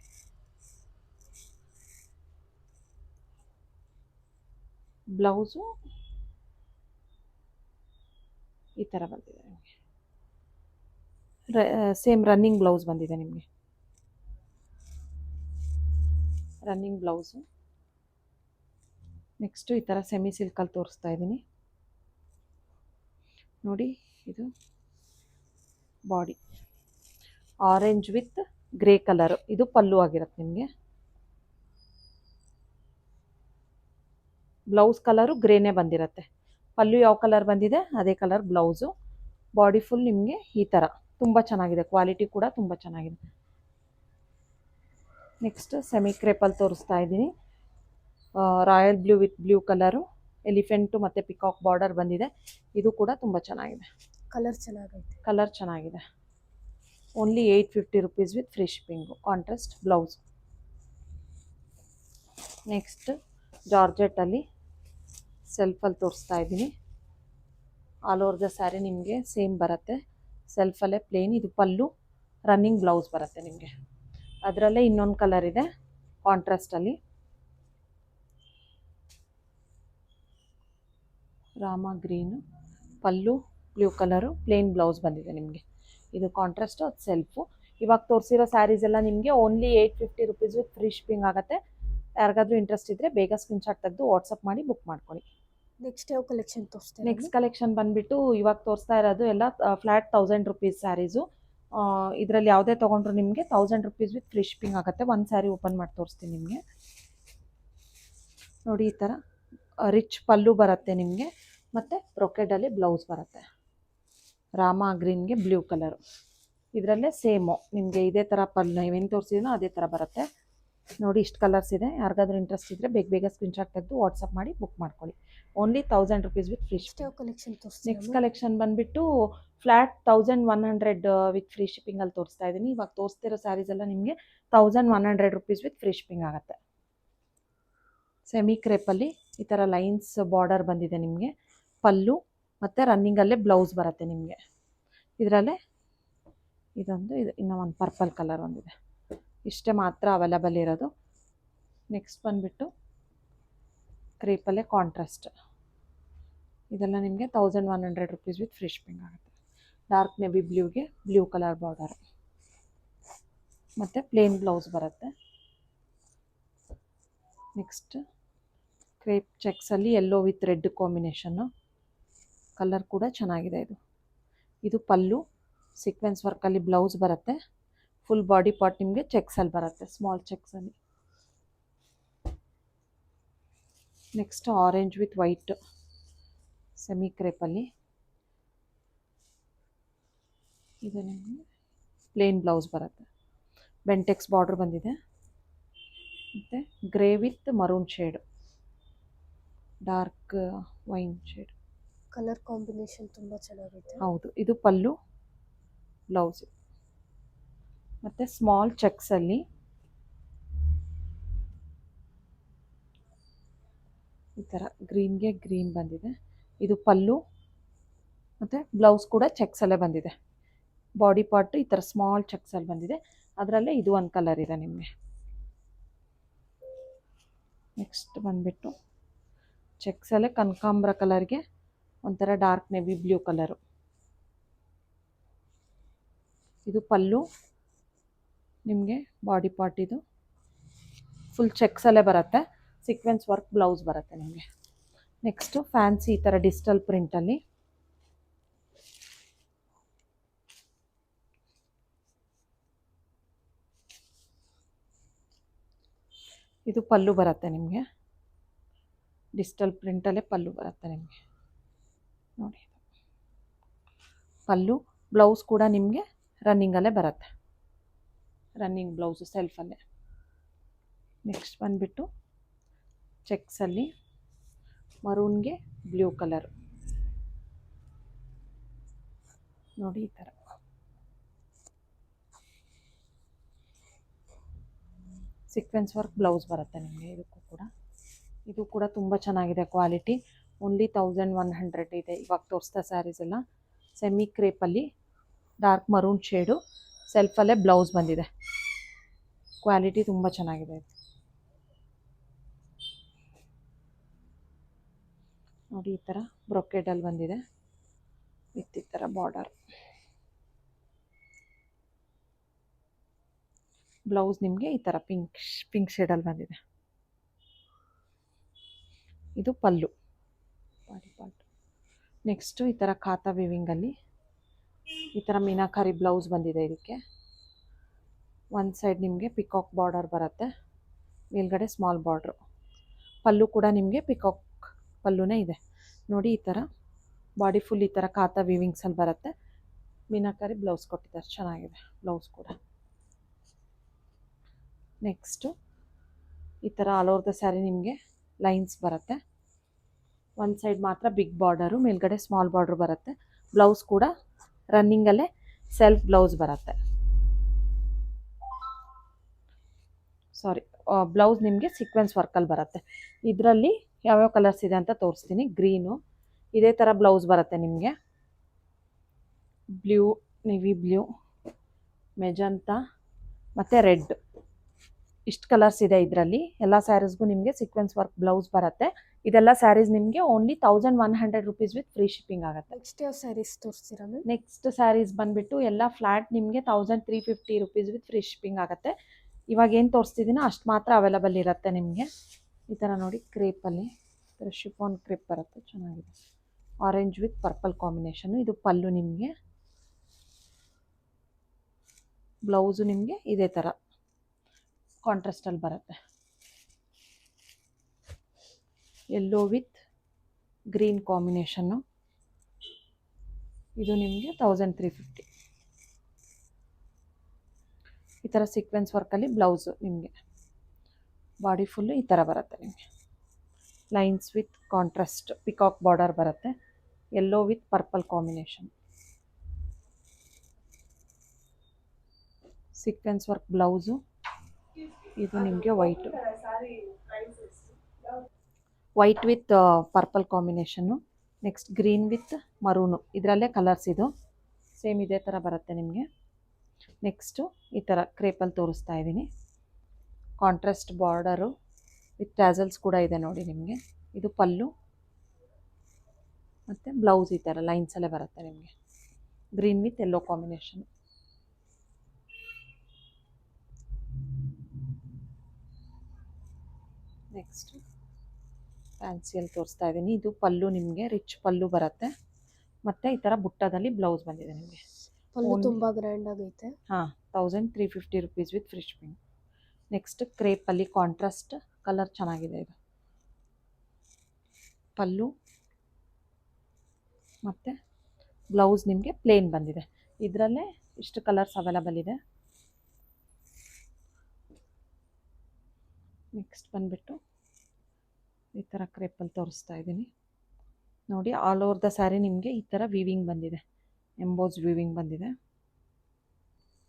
ಬ್ಲೌಸು ಈ ಥರ ಬಂದಿದೆ ನಿಮಗೆ. ಸೇಮ್ ರನ್ನಿಂಗ್ ಬ್ಲೌಸ್ ಬಂದಿದೆ ನಿಮಗೆ. Running blouse. ನೆಕ್ಸ್ಟು ಈ ಥರ ಸೆಮಿ ಸಿಲ್ಕಲ್ಲಿ ತೋರಿಸ್ತಾ ಇದ್ದೀನಿ ನೋಡಿ. ಇದು body orange with grey colour. ಇದು ಪಲ್ಲು ಆಗಿರುತ್ತೆ ನಿಮಗೆ. ಬ್ಲೌಸ್ ಕಲರು ಗ್ರೇನೇ ಬಂದಿರುತ್ತೆ. ಪಲ್ಲು ಯಾವ ಕಲರ್ ಬಂದಿದೆ ಅದೇ ಕಲರ್ ಬ್ಲೌಸು. ಬಾಡಿ ಫುಲ್ ನಿಮಗೆ ಈ ಥರ ತುಂಬ ಚೆನ್ನಾಗಿದೆ. ಕ್ವಾಲಿಟಿ ಕೂಡ ತುಂಬ ಚೆನ್ನಾಗಿದೆ. ನೆಕ್ಸ್ಟ್ ಸೆಮಿ ಕ್ರೇಪಲ್ಲಿ ತೋರಿಸ್ತಾ ಇದ್ದೀನಿ. Royal blue with blue colour, elephant ಮತ್ತು ಪಿಕಾಕ್ ಬಾರ್ಡರ್ ಬಂದಿದೆ. ಇದು ಕೂಡ ತುಂಬ ಚೆನ್ನಾಗಿದೆ. ಕಲರ್ ಚೆನ್ನಾಗೈತೆ. ಕಲರ್ ಚೆನ್ನಾಗಿದೆ. Only 850 rupees with free shipping. Contrast blouse. Next ಜಾರ್ಜೆಟ್ಟಲ್ಲಿ ಸೆಲ್ಫಲ್ಲಿ ತೋರಿಸ್ತಾ ಇದ್ದೀನಿ. ಆಲ್ ಓವರ್ ದ ಸ್ಯಾರಿ ನಿಮಗೆ ಸೇಮ್ ಬರುತ್ತೆ. ಸೆಲ್ಫಲ್ಲೇ ಪ್ಲೇನ್. ಇದು ಪಲ್ಲು, ರನ್ನಿಂಗ್ ಬ್ಲೌಸ್ ಬರುತ್ತೆ ನಿಮಗೆ. ಅದರಲ್ಲೇ ಇನ್ನೊಂದು ಕಲರ್ ಇದೆ ಕಾಂಟ್ರಾಸ್ಟಲ್ಲಿ. ರಾಮ ಗ್ರೀನು, ಪಲ್ಲು ಬ್ಲೂ ಕಲರು, ಪ್ಲೇನ್ ಬ್ಲೌಸ್ ಬಂದಿದೆ ನಿಮಗೆ. ಇದು ಕಾಂಟ್ರಾಸ್ಟು, ಅದು ಸೆಲ್ಫು. ಇವಾಗ ತೋರಿಸಿರೋ ಸ್ಯಾರೀಸ್ ಎಲ್ಲ ನಿಮಗೆ only 850 rupees with free shipping ಆಗುತ್ತೆ. ಯಾರಿಗಾದ್ರೂ ಇಂಟ್ರೆಸ್ಟ್ ಇದ್ದರೆ ಬೇಗ ಸ್ಕ್ರೀನ್ಶಾಟ್ ತೆಗೆದು ವಾಟ್ಸಪ್ ಮಾಡಿ ಬುಕ್ ಮಾಡ್ಕೊಳ್ಳಿ. ನೆಕ್ಸ್ಟ್ ಯಾವ ಕಲೆಕ್ಷನ್ ತೋರಿಸ್ತೀರಾ? ನೆಕ್ಸ್ಟ್ ಕಲೆಕ್ಷನ್ ಬಂದುಬಿಟ್ಟು ಇವಾಗ ತೋರಿಸ್ತಾ ಇರೋದು ಎಲ್ಲ ಫ್ಲ್ಯಾಟ್ 1000 ರುಪೀಸ್ ಸ್ಯಾರೀಸು. ಇದರಲ್ಲಿ ಯಾವುದೇ ತೊಗೊಂಡ್ರು ನಿಮಗೆ 1000 ರುಪೀಸ್ ವಿತ್ ಫ್ರೀ ಶಿಪ್ಪಿಂಗ್ ಆಗುತ್ತೆ. ಒಂದು ಸ್ಯಾರಿ ಓಪನ್ ಮಾಡಿ ತೋರಿಸ್ತೀನಿ ನಿಮಗೆ ನೋಡಿ. ಈ ಥರ ರಿಚ್ ಪಲ್ಲು ಬರುತ್ತೆ ನಿಮಗೆ ಮತ್ತು ಬ್ರೊಕೆಡಲ್ಲಿ ಬ್ಲೌಸ್ ಬರುತ್ತೆ. ರಾಮ ಗ್ರೀನ್ಗೆ ಬ್ಲೂ ಕಲರು. ಇದರಲ್ಲೇ ಸೇಮು ನಿಮಗೆ ಇದೇ ಥರ ಪಲ್ಲು ನೀವೇನು ತೋರಿಸಿದ್ನೋ ಅದೇ ಥರ ಬರುತ್ತೆ ನೋಡಿ. ಇಷ್ಟು ಕಲರ್ಸ್ ಇದೆ. ಯಾರಿಗಾದ್ರೂ ಇಂಟ್ರೆಸ್ಟ್ ಇದ್ದರೆ ಬೇಗ ಸ್ಕ್ರೀನ್ಶಾಟ್ ತೆಗೆದು ವಾಟ್ಸಪ್ ಮಾಡಿ ಬುಕ್ ಮಾಡ್ಕೊಳ್ಳಿ. Only 1000 rupees with free shipping. ಯಾವ ಕಲೆಕ್ಷನ್ ತೋರಿಸ್ತೀರಾ? ನೆಕ್ಸ್ಟ್ ಕಲೆಕ್ಷನ್ ಬಂದುಬಿಟ್ಟು ಫ್ಲ್ಯಾಟ್ 1100 ವಿತ್ ಫ್ರೀ ಶಿಪ್ಪಿಂಗಲ್ಲಿ ತೋರಿಸ್ತಾ ಇದ್ದೀನಿ. ಇವಾಗ ತೋರಿಸ್ತಿರೋ ಸ್ಯಾರೀಸ್ ಎಲ್ಲ ನಿಮಗೆ 1100 ರುಪೀಸ್ ವಿತ್ ಫ್ರೀ ಶಿಪ್ಪಿಂಗ್ ಆಗುತ್ತೆ. ಸೆಮಿ ಕ್ರೇಪಲ್ಲಿ ಈ ಥರ ಲೈನ್ಸ್ ಬಾರ್ಡರ್ ಬಂದಿದೆ ನಿಮಗೆ. ಪಲ್ಲು ಮತ್ತು ರನ್ನಿಂಗಲ್ಲೇ ಬ್ಲೌಸ್ ಬರುತ್ತೆ ನಿಮಗೆ. ಇದರಲ್ಲೇ ಇದೊಂದು, ಇದು ಇನ್ನೂ ಒಂದು ಪರ್ಪಲ್ ಕಲರ್ ಒಂದಿದೆ. ಇಷ್ಟೇ ಮಾತ್ರ ಅವೈಲಬಲ್ ಇರೋದು. ನೆಕ್ಸ್ಟ್ ಬಂದುಬಿಟ್ಟು ಕ್ರೇಪಲ್ಲೇ ಕಾಂಟ್ರಾಸ್ಟ್. ಇದೆಲ್ಲ ನಿಮಗೆ 1100 ರುಪೀಸ್ ವಿತ್ ಫ್ರೀ ಶಿಪ್ಪಿಂಗ್ ಆಗುತ್ತೆ. ಡಾರ್ಕ್ ನೆವಿ ಬ್ಲೂಗೆ ಬ್ಲೂ ಕಲರ್ ಬಾರ್ಡರ್ ಮತ್ತು ಪ್ಲೇನ್ ಬ್ಲೌಸ್ ಬರುತ್ತೆ. ನೆಕ್ಸ್ಟ್ ಕ್ರೇಪ್ ಚೆಕ್ಸಲ್ಲಿ yellow with red combination. Colour ಕೂಡ ಚೆನ್ನಾಗಿದೆ. ಇದು ಪಲ್ಲು, ಸೀಕ್ವೆನ್ಸ್ ವರ್ಕಲ್ಲಿ ಬ್ಲೌಸ್ ಬರುತ್ತೆ. ಫುಲ್ ಬಾಡಿ ಪಾರ್ಟ್ ನಿಮಗೆ ಚೆಕ್ಸಲ್ಲಿ ಬರುತ್ತೆ, ಸ್ಮಾಲ್ ಚೆಕ್ಸಲ್ಲಿ. Next orange with white semi ಕ್ರೇಪಲ್ಲಿ. ಇದು ನಿಮಗೆ ಪ್ಲೇನ್ ಬ್ಲೌಸ್ ಬರುತ್ತೆ. ಬೆಂಟೆಕ್ಸ್ ಬಾರ್ಡ್ರ್ ಬಂದಿದೆ ಮತ್ತು grey with maroon shade, dark wine shade. Colour combination ತುಂಬ ಚೆನ್ನಾಗೈತೆ. ಹೌದು. ಇದು ಪಲ್ಲು, ಬ್ಲೌಸು ಮತ್ತು ಸ್ಮಾಲ್ ಚೆಕ್ಸಲ್ಲಿ ಈ ಥರ ಗ್ರೀನ್ಗೆ ಗ್ರೀನ್ ಬಂದಿದೆ. ಇದು ಪಲ್ಲು ಮತ್ತು ಬ್ಲೌಸ್ ಕೂಡ ಚೆಕ್ಸಲ್ಲೇ ಬಂದಿದೆ. ಬಾಡಿ ಪಾರ್ಟ್ ಈ ಥರ ಸ್ಮಾಲ್ ಚೆಕ್ಸಲ್ಲಿ ಬಂದಿದೆ. ಅದರಲ್ಲೇ ಇದು ಒಂದು ಕಲರ್ ಇದೆ ನಿಮಗೆ. ನೆಕ್ಸ್ಟ್ ಬಂದುಬಿಟ್ಟು ಚೆಕ್ಸಲ್ಲೇ ಕನಕಾಂಬ್ರ ಕಲರ್ಗೆ ಒಂಥರ ಡಾರ್ಕ್ ನೆವಿ ಬ್ಲೂ ಕಲರು. ಇದು ಪಲ್ಲು ನಿಮಗೆ. ಬಾಡಿ ಪಾರ್ಟ್ ಇದು ಫುಲ್ ಚೆಕ್ಸಲ್ಲೇ ಬರುತ್ತೆ. ಸೀಕ್ವೆನ್ಸ್ ವರ್ಕ್ ಬ್ಲೌಸ್ ಬರುತ್ತೆ ನಿಮಗೆ. ನೆಕ್ಸ್ಟು ಫ್ಯಾನ್ಸಿ ಈ ಥರ ಡಿಜಿಟಲ್ ಪ್ರಿಂಟಲ್ಲಿ. ಇದು ಪಲ್ಲು ಬರುತ್ತೆ ನಿಮಗೆ. ಡಿಜಿಟಲ್ ಪ್ರಿಂಟಲ್ಲೇ ಪಲ್ಲು ಬರುತ್ತೆ ನಿಮಗೆ ನೋಡಿ. ಪಲ್ಲು, ಬ್ಲೌಸ್ ಕೂಡ ನಿಮಗೆ ರನ್ನಿಂಗಲ್ಲೇ ಬರುತ್ತೆ. Running blouse ಸೆಲ್ಫಲ್ಲೇ. ನೆಕ್ಸ್ಟ್ ಬಂದುಬಿಟ್ಟು ಚೆಕ್ಸಲ್ಲಿ ಮರೂನ್ಗೆ ಬ್ಲೂ ಕಲರು. ನೋಡಿ ಈ ಥರ ಸೀಕ್ವೆನ್ಸ್ ವರ್ಕ್ ಬ್ಲೌಸ್ ಬರುತ್ತೆ ನಿಮಗೆ ಇದಕ್ಕೂ ಕೂಡ. ಇದು ಕೂಡ ತುಂಬ ಚೆನ್ನಾಗಿದೆ ಕ್ವಾಲಿಟಿ. ಓನ್ಲಿ 1100 ಇದೆ ಇವಾಗ ತೋರಿಸ್ತಾ ಸ್ಯಾರೀಸ್ ಎಲ್ಲ. ಸೆಮಿ ಕ್ರೇಪಲ್ಲಿ ಡಾರ್ಕ್ ಮರೂನ್ ಶೇಡು ಸೆಲ್ಫಲ್ಲೇ ಬ್ಲೌಸ್ ಬಂದಿದೆ. ಕ್ವಾಲಿಟಿ ತುಂಬ ಚೆನ್ನಾಗಿದೆ ಇದು. ನೋಡಿ ಈ ಥರ ಬ್ರೊಕೆಡಲ್ಲಿ ಬಂದಿದೆ ವಿತ್ ಈ ಥರ ಬಾರ್ಡರ್. ಬ್ಲೌಸ್ ನಿಮಗೆ ಈ ಥರ ಪಿಂಕ್ ಶೇಡಲ್ಲಿ ಬಂದಿದೆ. ಇದು ಪಲ್ಲು ಬಾಡಿ ಪಾರ್ಟ್. ನೆಕ್ಸ್ಟು ಈ ಥರ ಖಾತಾ ವಿವಿಂಗಲ್ಲಿ ಈ ಥರ ಮೀನಾಕಾರಿ ಬ್ಲೌಸ್ ಬಂದಿದೆ. ಇದಕ್ಕೆ ಒಂದು ಸೈಡ್ ನಿಮಗೆ ಪಿಕಾಕ್ ಬಾರ್ಡರ್ ಬರುತ್ತೆ, ಮೇಲ್ಗಡೆ ಸ್ಮಾಲ್ ಬಾರ್ಡ್ರು. ಪಲ್ಲು ಕೂಡ ನಿಮಗೆ ಪಿಕಾಕ್ ಪಲ್ಲುನೇ ಇದೆ ನೋಡಿ. ಈ ಥರ ಬಾಡಿ ಫುಲ್ ಈ ಥರ ಖಾತಾ ವಿವಿಂಗ್ಸಲ್ಲಿ ಬರುತ್ತೆ. ಮೀನಾಕಾರಿ ಬ್ಲೌಸ್ ಕೊಟ್ಟಿದ್ದಾರೆ, ಚೆನ್ನಾಗಿದೆ ಬ್ಲೌಸ್ ಕೂಡ. ನೆಕ್ಸ್ಟು ಈ ಥರ ಆಲ್ ಓವರ್ ದ ಸ್ಯಾರಿ ನಿಮಗೆ ಲೈನ್ಸ್ ಬರುತ್ತೆ. ಒಂದು ಸೈಡ್ ಮಾತ್ರ ಬಿಗ್ ಬಾರ್ಡರು, ಮೇಲ್ಗಡೆ ಸ್ಮಾಲ್ ಬಾರ್ಡ್ರ್ ಬರುತ್ತೆ. ಬ್ಲೌಸ್ ಕೂಡ ರನ್ನಿಂಗಲ್ಲೇ ಸೆಲ್ಫ್ ಬ್ಲೌಸ್ ಬರುತ್ತೆ. ಬ್ಲೌಸ್ ನಿಮಗೆ ಸೀಕ್ವೆನ್ಸ್ ವರ್ಕಲ್ಲಿ ಬರುತ್ತೆ. ಇದರಲ್ಲಿ ಯಾವ್ಯಾವ ಕಲರ್ಸ್ ಇದೆ ಅಂತ ತೋರಿಸ್ತೀನಿ. ಗ್ರೀನು ಇದೇ ಥರ ಬ್ಲೌಸ್ ಬರುತ್ತೆ ನಿಮಗೆ. ಬ್ಲೂ, ನೆವಿ ಬ್ಲೂ, ಮೆಜಂತಾ ಮತ್ತು ರೆಡ್, ಇಷ್ಟು ಕಲರ್ಸ್ ಇದೆ ಇದರಲ್ಲಿ. ಎಲ್ಲ ಸ್ಯಾರೀಸ್ಗೂ ನಿಮಗೆ ಸೀಕ್ವೆನ್ಸ್ ವರ್ಕ್ ಬ್ಲೌಸ್ ಬರುತ್ತೆ. ಇದೆಲ್ಲ ಸ್ಯಾರೀಸ್ ನಿಮಗೆ only 1100 rupees with free shipping ಆಗುತ್ತೆ. ನೆಕ್ಸ್ಟ್ ಯಾವ ಸ್ಯಾರೀಸ್ ತೋರಿಸ್ತೀರಾ ಮ್ಯಾಮ್? ನೆಕ್ಸ್ಟ್ ಸ್ಯಾರೀಸ್ ಬಂದುಬಿಟ್ಟು ಎಲ್ಲ ಫ್ಲ್ಯಾಟ್ ನಿಮಗೆ 1350 ರುಪೀಸ್ ವಿತ್ ಫ್ರೀ ಶಿಪ್ಪಿಂಗ್ ಆಗುತ್ತೆ. ಇವಾಗ ಏನು ತೋರಿಸ್ತಿದ್ದೀನೋ ಅಷ್ಟು ಮಾತ್ರ ಅವೈಲಬಲ್ ಇರುತ್ತೆ ನಿಮಗೆ. ಈ ಥರ ನೋಡಿ ಕ್ರೇಪಲ್ಲಿ ಈ ಥರ ಶಿಫಾನ್ ಕ್ರೇಪ್ ಬರುತ್ತೆ, ಚೆನ್ನಾಗಿದೆ. Orange with purple combination. ಇದು ಪಲ್ಲು ನಿಮಗೆ. ಬ್ಲೌಸು ನಿಮಗೆ ಇದೇ ಥರ ಕಾಂಟ್ರಾಸ್ಟಲ್ಲಿ ಬರುತ್ತೆ. Yellow with green combination. ಇದು ನಿಮಗೆ 1350. ಈ ಥರ ಸೀಕ್ವೆನ್ಸ್ ವರ್ಕಲ್ಲಿ ಬ್ಲೌಸು ನಿಮಗೆ. ಬಾಡಿ ಫುಲ್ಲು ಈ ಥರ ಬರುತ್ತೆ ನಿಮಗೆ. Lines with contrast peacock border ಬರುತ್ತೆ. Yellow with purple combination. Sequence work blouse. ಇದು ನಿಮಗೆ white with purple combination. Next green with maroon, ಇದರಲ್ಲೇ ಕಲರ್ಸ್ ಇದು ಸೇಮ್ ಇದೇ ಥರ ಬರುತ್ತೆ ನಿಮಗೆ. ನೆಕ್ಸ್ಟು ಈ ಥರ ಕ್ರೇಪಲ್ಲಿ ತೋರಿಸ್ತಾ ಇದ್ದೀನಿ. ಕಾಂಟ್ರಾಸ್ಟ್ ಬಾರ್ಡರು ವಿತ್ ಟ್ಯಾಸಲ್ಸ್ ಕೂಡ ಇದೆ ನೋಡಿ ನಿಮಗೆ. ಇದು ಪಲ್ಲು ಮತ್ತು ಬ್ಲೌಸ್ ಈ ಥರ ಲೈನ್ಸಲ್ಲೇ ಬರುತ್ತೆ ನಿಮಗೆ. Green with yellow combination. Next ಫ್ಯಾನ್ಸಿಯಲ್ಲಿ ತೋರಿಸ್ತಾ ಇದ್ದೀನಿ. ಇದು ಪಲ್ಲು ನಿಮಗೆ ರಿಚ್ ಪಲ್ಲು ಬರುತ್ತೆ. ಮತ್ತು ಈ ಥರ ಬುಟ್ಟದಲ್ಲಿ ಬ್ಲೌಸ್ ಬಂದಿದೆ ನಿಮಗೆ. ಪಲ್ಲು ತುಂಬ ಗ್ರ್ಯಾಂಡ್ ಆಗೈತೆ. ಹಾಂ, 1350 rupees with free shipping. Next ಕ್ರೇಪಲ್ಲಿ ಕಾಂಟ್ರಾಸ್ಟ್ ಕಲರ್ ಚೆನ್ನಾಗಿದೆ. ಇದು ಪಲ್ಲು ಮತ್ತು ಬ್ಲೌಸ್ ನಿಮಗೆ ಪ್ಲೇನ್ ಬಂದಿದೆ. ಇದರಲ್ಲೇ ಇಷ್ಟು ಕಲರ್ಸ್ ಅವೈಲಬಲ್ ಇದೆ. ನೆಕ್ಸ್ಟ್ ಬಂದುಬಿಟ್ಟು ಈ ಥರ ಕ್ರೇಪಲ್ಲಿ ತೋರಿಸ್ತಾ ಇದ್ದೀನಿ ನೋಡಿ. ಆಲ್ ಓವರ್ ದ ಸ್ಯಾರಿ ನಿಮಗೆ ಈ ಥರ ವೀವಿಂಗ್ ಬಂದಿದೆ, ಎಂಬೋಸ್ ವೀವಿಂಗ್ ಬಂದಿದೆ.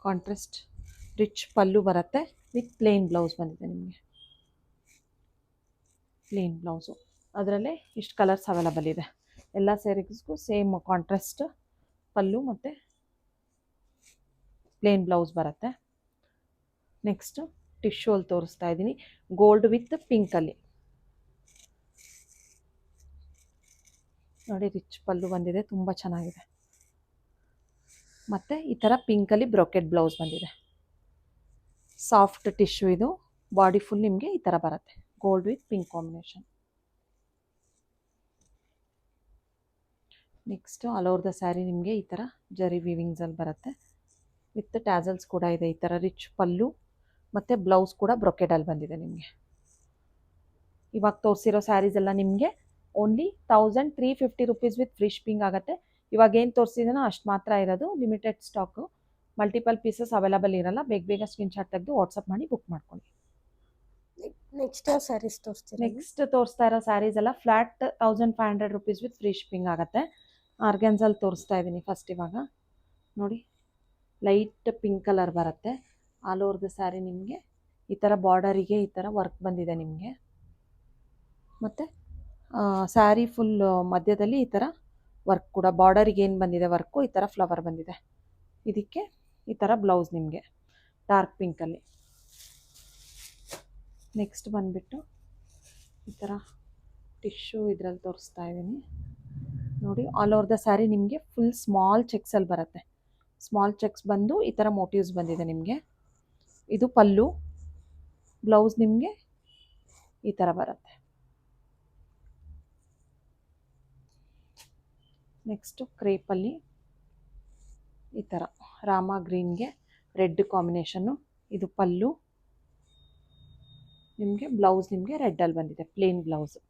ಕಾಂಟ್ರಾಸ್ಟ್ ರಿಚ್ ಪಲ್ಲು ಬರುತ್ತೆ ವಿತ್ ಪ್ಲೇನ್ ಬ್ಲೌಸ್ ಬಂದಿದೆ ನಿಮಗೆ. ಪ್ಲೇನ್ ಬ್ಲೌಸು, ಅದರಲ್ಲೇ ಇಷ್ಟು ಕಲರ್ಸ್ ಅವೈಲಬಲ್ ಇದೆ. ಎಲ್ಲ ಸ್ಯಾರೀಸ್ಗೂ ಸೇಮ್ ಕಾಂಟ್ರಾಸ್ಟ್ ಪಲ್ಲು ಮತ್ತು ಪ್ಲೇನ್ ಬ್ಲೌಸ್ ಬರುತ್ತೆ. ನೆಕ್ಸ್ಟು ಟಿಶ್ಯೂ ಅಲ್ಲಿ ತೋರಿಸ್ತಾ ಇದ್ದೀನಿ. ಗೋಲ್ಡ್ ವಿತ್ ಪಿಂಕಲ್ಲಿ ನೋಡಿ, ರಿಚ್ ಪಲ್ಲು ಬಂದಿದೆ, ತುಂಬ ಚೆನ್ನಾಗಿದೆ. ಮತ್ತು ಈ ಥರ ಪಿಂಕಲ್ಲಿ ಬ್ರೊಕೆಟ್ ಬ್ಲೌಸ್ ಬಂದಿದೆ. ಸಾಫ್ಟ್ ಟಿಶ್ಯೂ ಇದು. ಬಾಡಿ ಫುಲ್ ನಿಮಗೆ ಈ ಥರ ಬರುತ್ತೆ, gold with pink combination. Next all over the sari ನಿಮಗೆ ಈ ಥರ ಜರಿ ವೀವಿಂಗ್ಸಲ್ಲಿ ಬರುತ್ತೆ ವಿತ್ ಟ್ಯಾಸಲ್ಸ್ ಕೂಡ ಇದೆ. ಈ ಥರ ರಿಚ್ ಪಲ್ಲು ಮತ್ತು ಬ್ಲೌಸ್ ಕೂಡ ಬ್ರೊಕೆಡಲ್ಲಿ ಬಂದಿದೆ ನಿಮಗೆ. ಇವಾಗ ತೋರಿಸಿರೋ ಸ್ಯಾರೀಸ್ ಎಲ್ಲ ನಿಮಗೆ only 1350 rupees with free shipping ಆಗುತ್ತೆ. ಇವಾಗ ಏನು ತೋರಿಸಿದನೋ ಅಷ್ಟು ಮಾತ್ರ ಇರೋದು, limited stock. Multiple pieces available ಇರಲ್ಲ. ಬೇಗ ಸ್ಕ್ರೀನ್ಶಾಟ್ ತೆಗೆದು ವಾಟ್ಸಪ್ ಮಾಡಿ ಬುಕ್ ಮಾಡ್ಕೊಳ್ಳಿ. ನೆಕ್ಸ್ಟ್ ಯಾವ ಸ್ಯಾರೀಸ್ ತೋರಿಸ್ತೀರಾ? ನೆಕ್ಸ್ಟ್ ತೋರಿಸ್ತಾ ಇರೋ ಸ್ಯಾರೀಸ್ ಎಲ್ಲ flat 1500 rupees with free shipping ಆಗುತ್ತೆ. ಆರ್ಗ್ಯಾನ್ಸಲ್ಲಿ ತೋರಿಸ್ತಾ ಇದ್ದೀನಿ ಫಸ್ಟ್. ಇವಾಗ ನೋಡಿ ಲೈಟ್ ಪಿಂಕ್ ಕಲರ್ ಬರುತ್ತೆ. ಆಲ್ ಓವರ್ ದ ಸ್ಯಾರಿ ನಿಮಗೆ ಈ ಥರ ಬಾರ್ಡರಿಗೆ ಈ ಥರ ವರ್ಕ್ ಬಂದಿದೆ ನಿಮಗೆ. ಮತ್ತು ಸ್ಯಾರಿ ಫುಲ್ ಮಧ್ಯದಲ್ಲಿ ಈ ಥರ ವರ್ಕ್ ಕೂಡ ಬಾರ್ಡರಿಗೆ ಏನು ಬಂದಿದೆ ವರ್ಕು ಈ ಥರ ಫ್ಲವರ್ ಬಂದಿದೆ. ಇದಕ್ಕೆ ಈ ಥರ ಬ್ಲೌಸ್ ನಿಮಗೆ ಡಾರ್ಕ್ ಪಿಂಕಲ್ಲಿ. ನೆಕ್ಸ್ಟ್ ಬಂದುಬಿಟ್ಟು ಈ ಥರ ಟಿಶ್ಯೂ ಇದರಲ್ಲಿ ತೋರಿಸ್ತಾ ಇದ್ದೀನಿ ನೋಡಿ. ಆಲ್ ಓವರ್ ದ ಸ್ಯಾರಿ ನಿಮಗೆ ಫುಲ್ ಸ್ಮಾಲ್ ಚೆಕ್ಸಲ್ಲಿ ಬರುತ್ತೆ. ಸ್ಮಾಲ್ ಚೆಕ್ಸ್ ಬಂದು ಈ ಥರ ಮೋಟಿವ್ಸ್ ಬಂದಿದೆ ನಿಮಗೆ. ಇದು ಪಲ್ಲು, ಬ್ಲೌಸ್ ನಿಮಗೆ ಈ ಥರ ಬರುತ್ತೆ. ನೆಕ್ಸ್ಟು ಕ್ರೇಪಲ್ಲಿ ಈ ಥರ ರಾಮ ಗ್ರೀನ್ಗೆ ರೆಡ್ ಕಾಂಬಿನೇಷನ್ನು. ಇದು ಪಲ್ಲು, ನಿಮಗೆ ಬ್ಲೌಸ್ ನಿಮಗೆ ರೆಡ್ಡಲ್ಲಿ ಬಂದಿದೆ, ಪ್ಲೇನ್ ಬ್ಲೌಸು.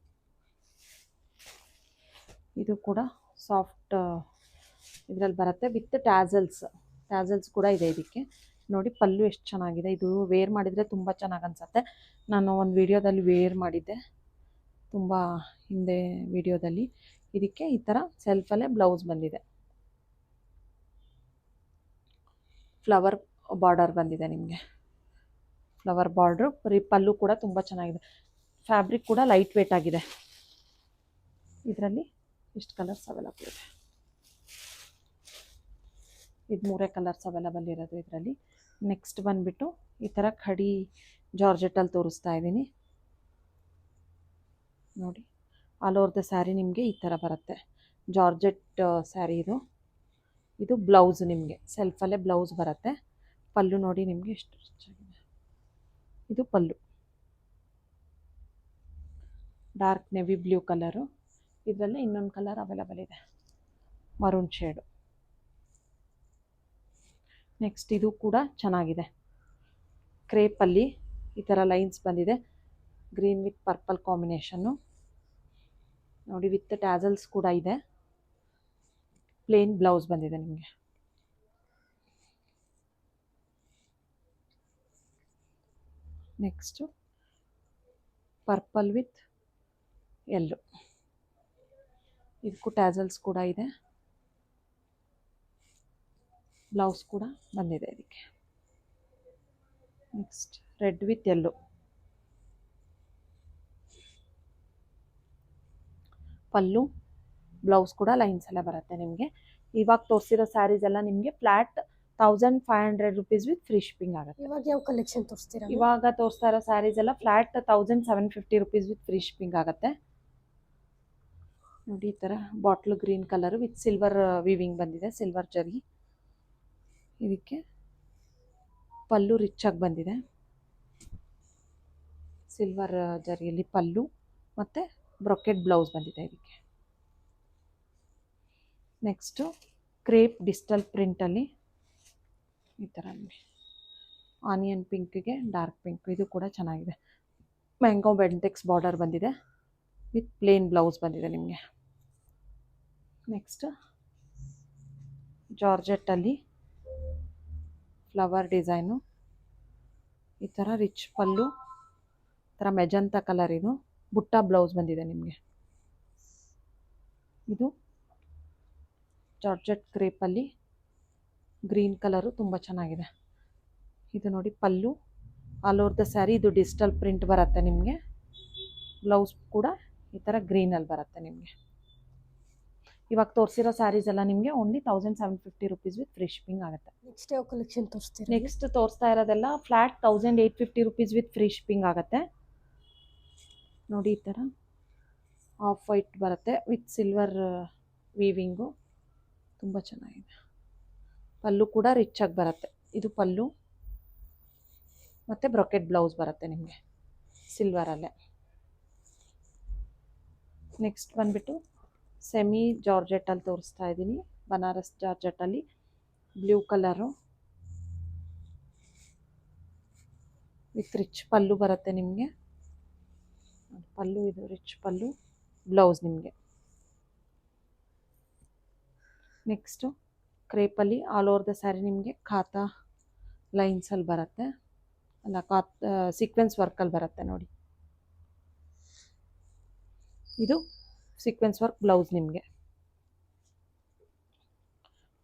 ಇದು ಕೂಡ ಸಾಫ್ಟ್ ಇದರಲ್ಲಿ ಬರುತ್ತೆ ವಿತ್ ಟ್ಯಾಸಲ್ಸ್ ಕೂಡ ಇದೆ ಇದಕ್ಕೆ. ನೋಡಿ ಪಲ್ಲು ಎಷ್ಟು ಚೆನ್ನಾಗಿದೆ. ಇದು ವೇರ್ ಮಾಡಿದರೆ ತುಂಬ ಚೆನ್ನಾಗಿ ಅನಿಸುತ್ತೆ. ನಾನು ಒಂದು ವಿಡಿಯೋದಲ್ಲಿ ವೇರ್ ಮಾಡಿದ್ದೆ, ತುಂಬ ಹಿಂದೆ ವಿಡಿಯೋದಲ್ಲಿ. ಇದಕ್ಕೆ ಈ ಥರ ಸೆಲ್ಫಲ್ಲೇ ಬ್ಲೌಸ್ ಬಂದಿದೆ, ಫ್ಲವರ್ ಬಾರ್ಡರ್ ಬಂದಿದೆ ನಿಮಗೆ. ಫ್ಲವರ್ ಬಾರ್ಡ್ರು ಪಲ್ಲು ಕೂಡ ತುಂಬ ಚೆನ್ನಾಗಿದೆ. ಫ್ಯಾಬ್ರಿಕ್ ಕೂಡ ಲೈಟ್ ವೇಟ್ ಆಗಿದೆ. ಇದರಲ್ಲಿ ಇಷ್ಟು ಕಲರ್ಸ್ ಅವೈಲಬಲ್ ಇದೆ. ಇದು 3 ಕಲರ್ಸ್ ಅವೈಲಬಲ್ ಇರೋದು ಇದರಲ್ಲಿ. ನೆಕ್ಸ್ಟ್ ಬಂದುಬಿಟ್ಟು ಈ ಥರ ಖಡಿ ಜಾರ್ಜೆಟಲ್ಲಿ ತೋರಿಸ್ತಾ ಇದ್ದೀನಿ ನೋಡಿ. ಆಲ್ ಓವರ್ ದ ಸ್ಯಾರಿ ನಿಮಗೆ ಈ ಥರ ಬರುತ್ತೆ. ಜಾರ್ಜೆಟ್ ಸ್ಯಾರಿ ಇದು. ಇದು ಬ್ಲೌಸ್ ನಿಮಗೆ ಸೆಲ್ಫಲ್ಲೇ ಬ್ಲೌಸ್ ಬರುತ್ತೆ. ಪಲ್ಲು ನೋಡಿ ನಿಮಗೆ ಎಷ್ಟು ಚೆನ್ನಾಗಿದೆ. ಇದು ಪಲ್ಲು ಡಾರ್ಕ್ ನೆವಿ ಬ್ಲೂ ಕಲರು. ಇದರಲ್ಲೇ ಇನ್ನೊಂದು ಕಲರ್ ಅವೈಲಬಲ್ ಇದೆ, ಮರೂನ್ ಶೇಡು. ನೆಕ್ಸ್ಟ್ ಇದು ಕೂಡ ಚೆನ್ನಾಗಿದೆ. ಕ್ರೇಪಲ್ಲಿ ಈ ಥರ ಲೈನ್ಸ್ ಬಂದಿದೆ, ಗ್ರೀನ್ ವಿತ್ ಪರ್ಪಲ್ ಕಾಂಬಿನೇಷನ್ನು ನೋಡಿ. ವಿತ್ ಟ್ಯಾಸಲ್ಸ್ ಕೂಡ ಇದೆ. ಪ್ಲೇನ್ ಬ್ಲೌಸ್ ಬಂದಿದೆ ನಿಮಗೆ. ನೆಕ್ಸ್ಟು ಪರ್ಪಲ್ ವಿತ್ ಯೆಲ್ಲೋ, ಇದಕ್ಕೂ ಟ್ಯಾಸಲ್ಸ್ ಕೂಡ ಇದೆ, ಬ್ಲೌಸ್ ಕೂಡ ಬಂದಿದೆ ಇದಕ್ಕೆ. Next red with yellow, pallu blouse ಕೂಡ ಲೈನ್ಸ್ ಎಲ್ಲ ಬರುತ್ತೆ ನಿಮಗೆ. ಇವಾಗ ತೋರಿಸಿರೋ ಸ್ಯಾರೀಸ್ ಎಲ್ಲ ನಿಮಗೆ flat 1500 rupees with free shipping ಆಗುತ್ತೆ. ಇವಾಗ ಯಾವ ಕಲೆಕ್ಷನ್ ತೋರಿಸ್ತೀರಾ? ಇವಾಗ ತೋರಿಸ್ತಾ ಇರೋ ಸ್ಯಾರೀಸ್ ಎಲ್ಲ flat 1750 rupees with free shipping ಆಗುತ್ತೆ ನೋಡಿ. ಈ ಥರ bottle green colour with silver weaving ಬಂದಿದೆ, ಸಿಲ್ವರ್ ಜರಿ. ಇದಕ್ಕೆ ಪಲ್ಲು ರಿಚ್ ಆಗಿ ಬಂದಿದೆ, ಸಿಲ್ವರ್ ಜರಿಯಲ್ಲಿ ಪಲ್ಲು ಮತ್ತು ಬ್ರೊಕೆಟ್ ಬ್ಲೌಸ್ ಬಂದಿದೆ ಇದಕ್ಕೆ. ನೆಕ್ಸ್ಟು ಕ್ರೇಪ್ ಡಿಜಿಟಲ್ ಪ್ರಿಂಟಲ್ಲಿ ಈ ಥರ ಆನಿಯನ್ ಪಿಂಕ್ಗೆ ಡಾರ್ಕ್ ಪಿಂಕ್, ಇದು ಕೂಡ ಚೆನ್ನಾಗಿದೆ. ಮ್ಯಾಂಗೋ ಬೆಂಟೆಕ್ಸ್ ಬಾರ್ಡರ್ ಬಂದಿದೆ ವಿತ್ ಪ್ಲೇನ್ ಬ್ಲೌಸ್ ಬಂದಿದೆ ನಿಮಗೆ. ನೆಕ್ಸ್ಟ್ ಜಾರ್ಜೆಟ್ಟಲ್ಲಿ ಫ್ಲವರ್ ಡಿಸೈನು, ಈ ಥರ ರಿಚ್ ಪಲ್ಲು, ಈ ಥರ ಮೆಜಂತ ಕಲರ್. ಇದು ಬುಟ್ಟ ಬ್ಲೌಸ್ ಬಂದಿದೆ ನಿಮಗೆ. ಇದು ಜಾರ್ಜೆಟ್ ಕ್ರೇಪಲ್ಲಿ ಗ್ರೀನ್ ಕಲರು ತುಂಬ ಚೆನ್ನಾಗಿದೆ. ಇದು ನೋಡಿ ಪಲ್ಲು, ಆಲ್ ಓವರ್ ದ ಸ್ಯಾರಿ ಇದು ಡಿಜಿಟಲ್ ಪ್ರಿಂಟ್ ಬರುತ್ತೆ ನಿಮಗೆ. ಬ್ಲೌಸ್ ಕೂಡ ಈ ಥರ ಗ್ರೀನಲ್ಲಿ ಬರುತ್ತೆ ನಿಮಗೆ. ಇವಾಗ ತೋರಿಸಿರೋ ಸ್ಯಾರೀಸ್ ಎಲ್ಲ ನಿಮಗೆ only 1750 rupees with free shipping ಆಗುತ್ತೆ. ನೆಕ್ಸ್ಟ್ ಯಾವ ಕಲೆಕ್ಷನ್ ತೋರಿಸ್ತೀರಾ? ನೆಕ್ಸ್ಟ್ ತೋರಿಸ್ತಾ ಇರೋದೆಲ್ಲ flat 1850 rupees with free shipping ಆಗುತ್ತೆ ನೋಡಿ. ಈ ಥರ ಆಫ್ ವೈಟ್ ಬರುತ್ತೆ ವಿತ್ ಸಿಲ್ವರ್ ವೀವಿಂಗು, ತುಂಬ ಚೆನ್ನಾಗಿದೆ. ಪಲ್ಲು ಕೂಡ ರಿಚ್ ಆಗಿ ಬರುತ್ತೆ. ಇದು ಪಲ್ಲು ಮತ್ತು ಬ್ರೊಕೆಟ್ ಬ್ಲೌಸ್ ಬರುತ್ತೆ ನಿಮಗೆ ಸಿಲ್ವರಲ್ಲೇ. ನೆಕ್ಸ್ಟ್ ಬಂದುಬಿಟ್ಟು ಸೆಮಿ ಜಾರ್ಜೆಟಲ್ಲಿ ತೋರಿಸ್ತಾ ಇದ್ದೀನಿ, ಬನಾರಸ್ ಜಾರ್ಜೆಟಲ್ಲಿ blue colour with rich pallu ಬರುತ್ತೆ ನಿಮಗೆ. ಪಲ್ಲು ಇದು ರಿಚ್ ಪಲ್ಲು, ಬ್ಲೌಸ್ ನಿಮಗೆ. ನೆಕ್ಸ್ಟು ಕ್ರೇಪಲ್ಲಿ ಆಲ್ ಓವರ್ ದ ಸ್ಯಾರಿ ನಿಮಗೆ ಖಾತಾ ಲೈನ್ಸಲ್ಲಿ ಬರುತ್ತೆ, ಅಲ್ಲ ಸೀಕ್ವೆನ್ಸ್ ವರ್ಕಲ್ಲಿ ಬರುತ್ತೆ ನೋಡಿ. ಇದು ಸೀಕ್ವೆನ್ಸ್ ವರ್ಕ್ ಬ್ಲೌಸ್ ನಿಮಗೆ.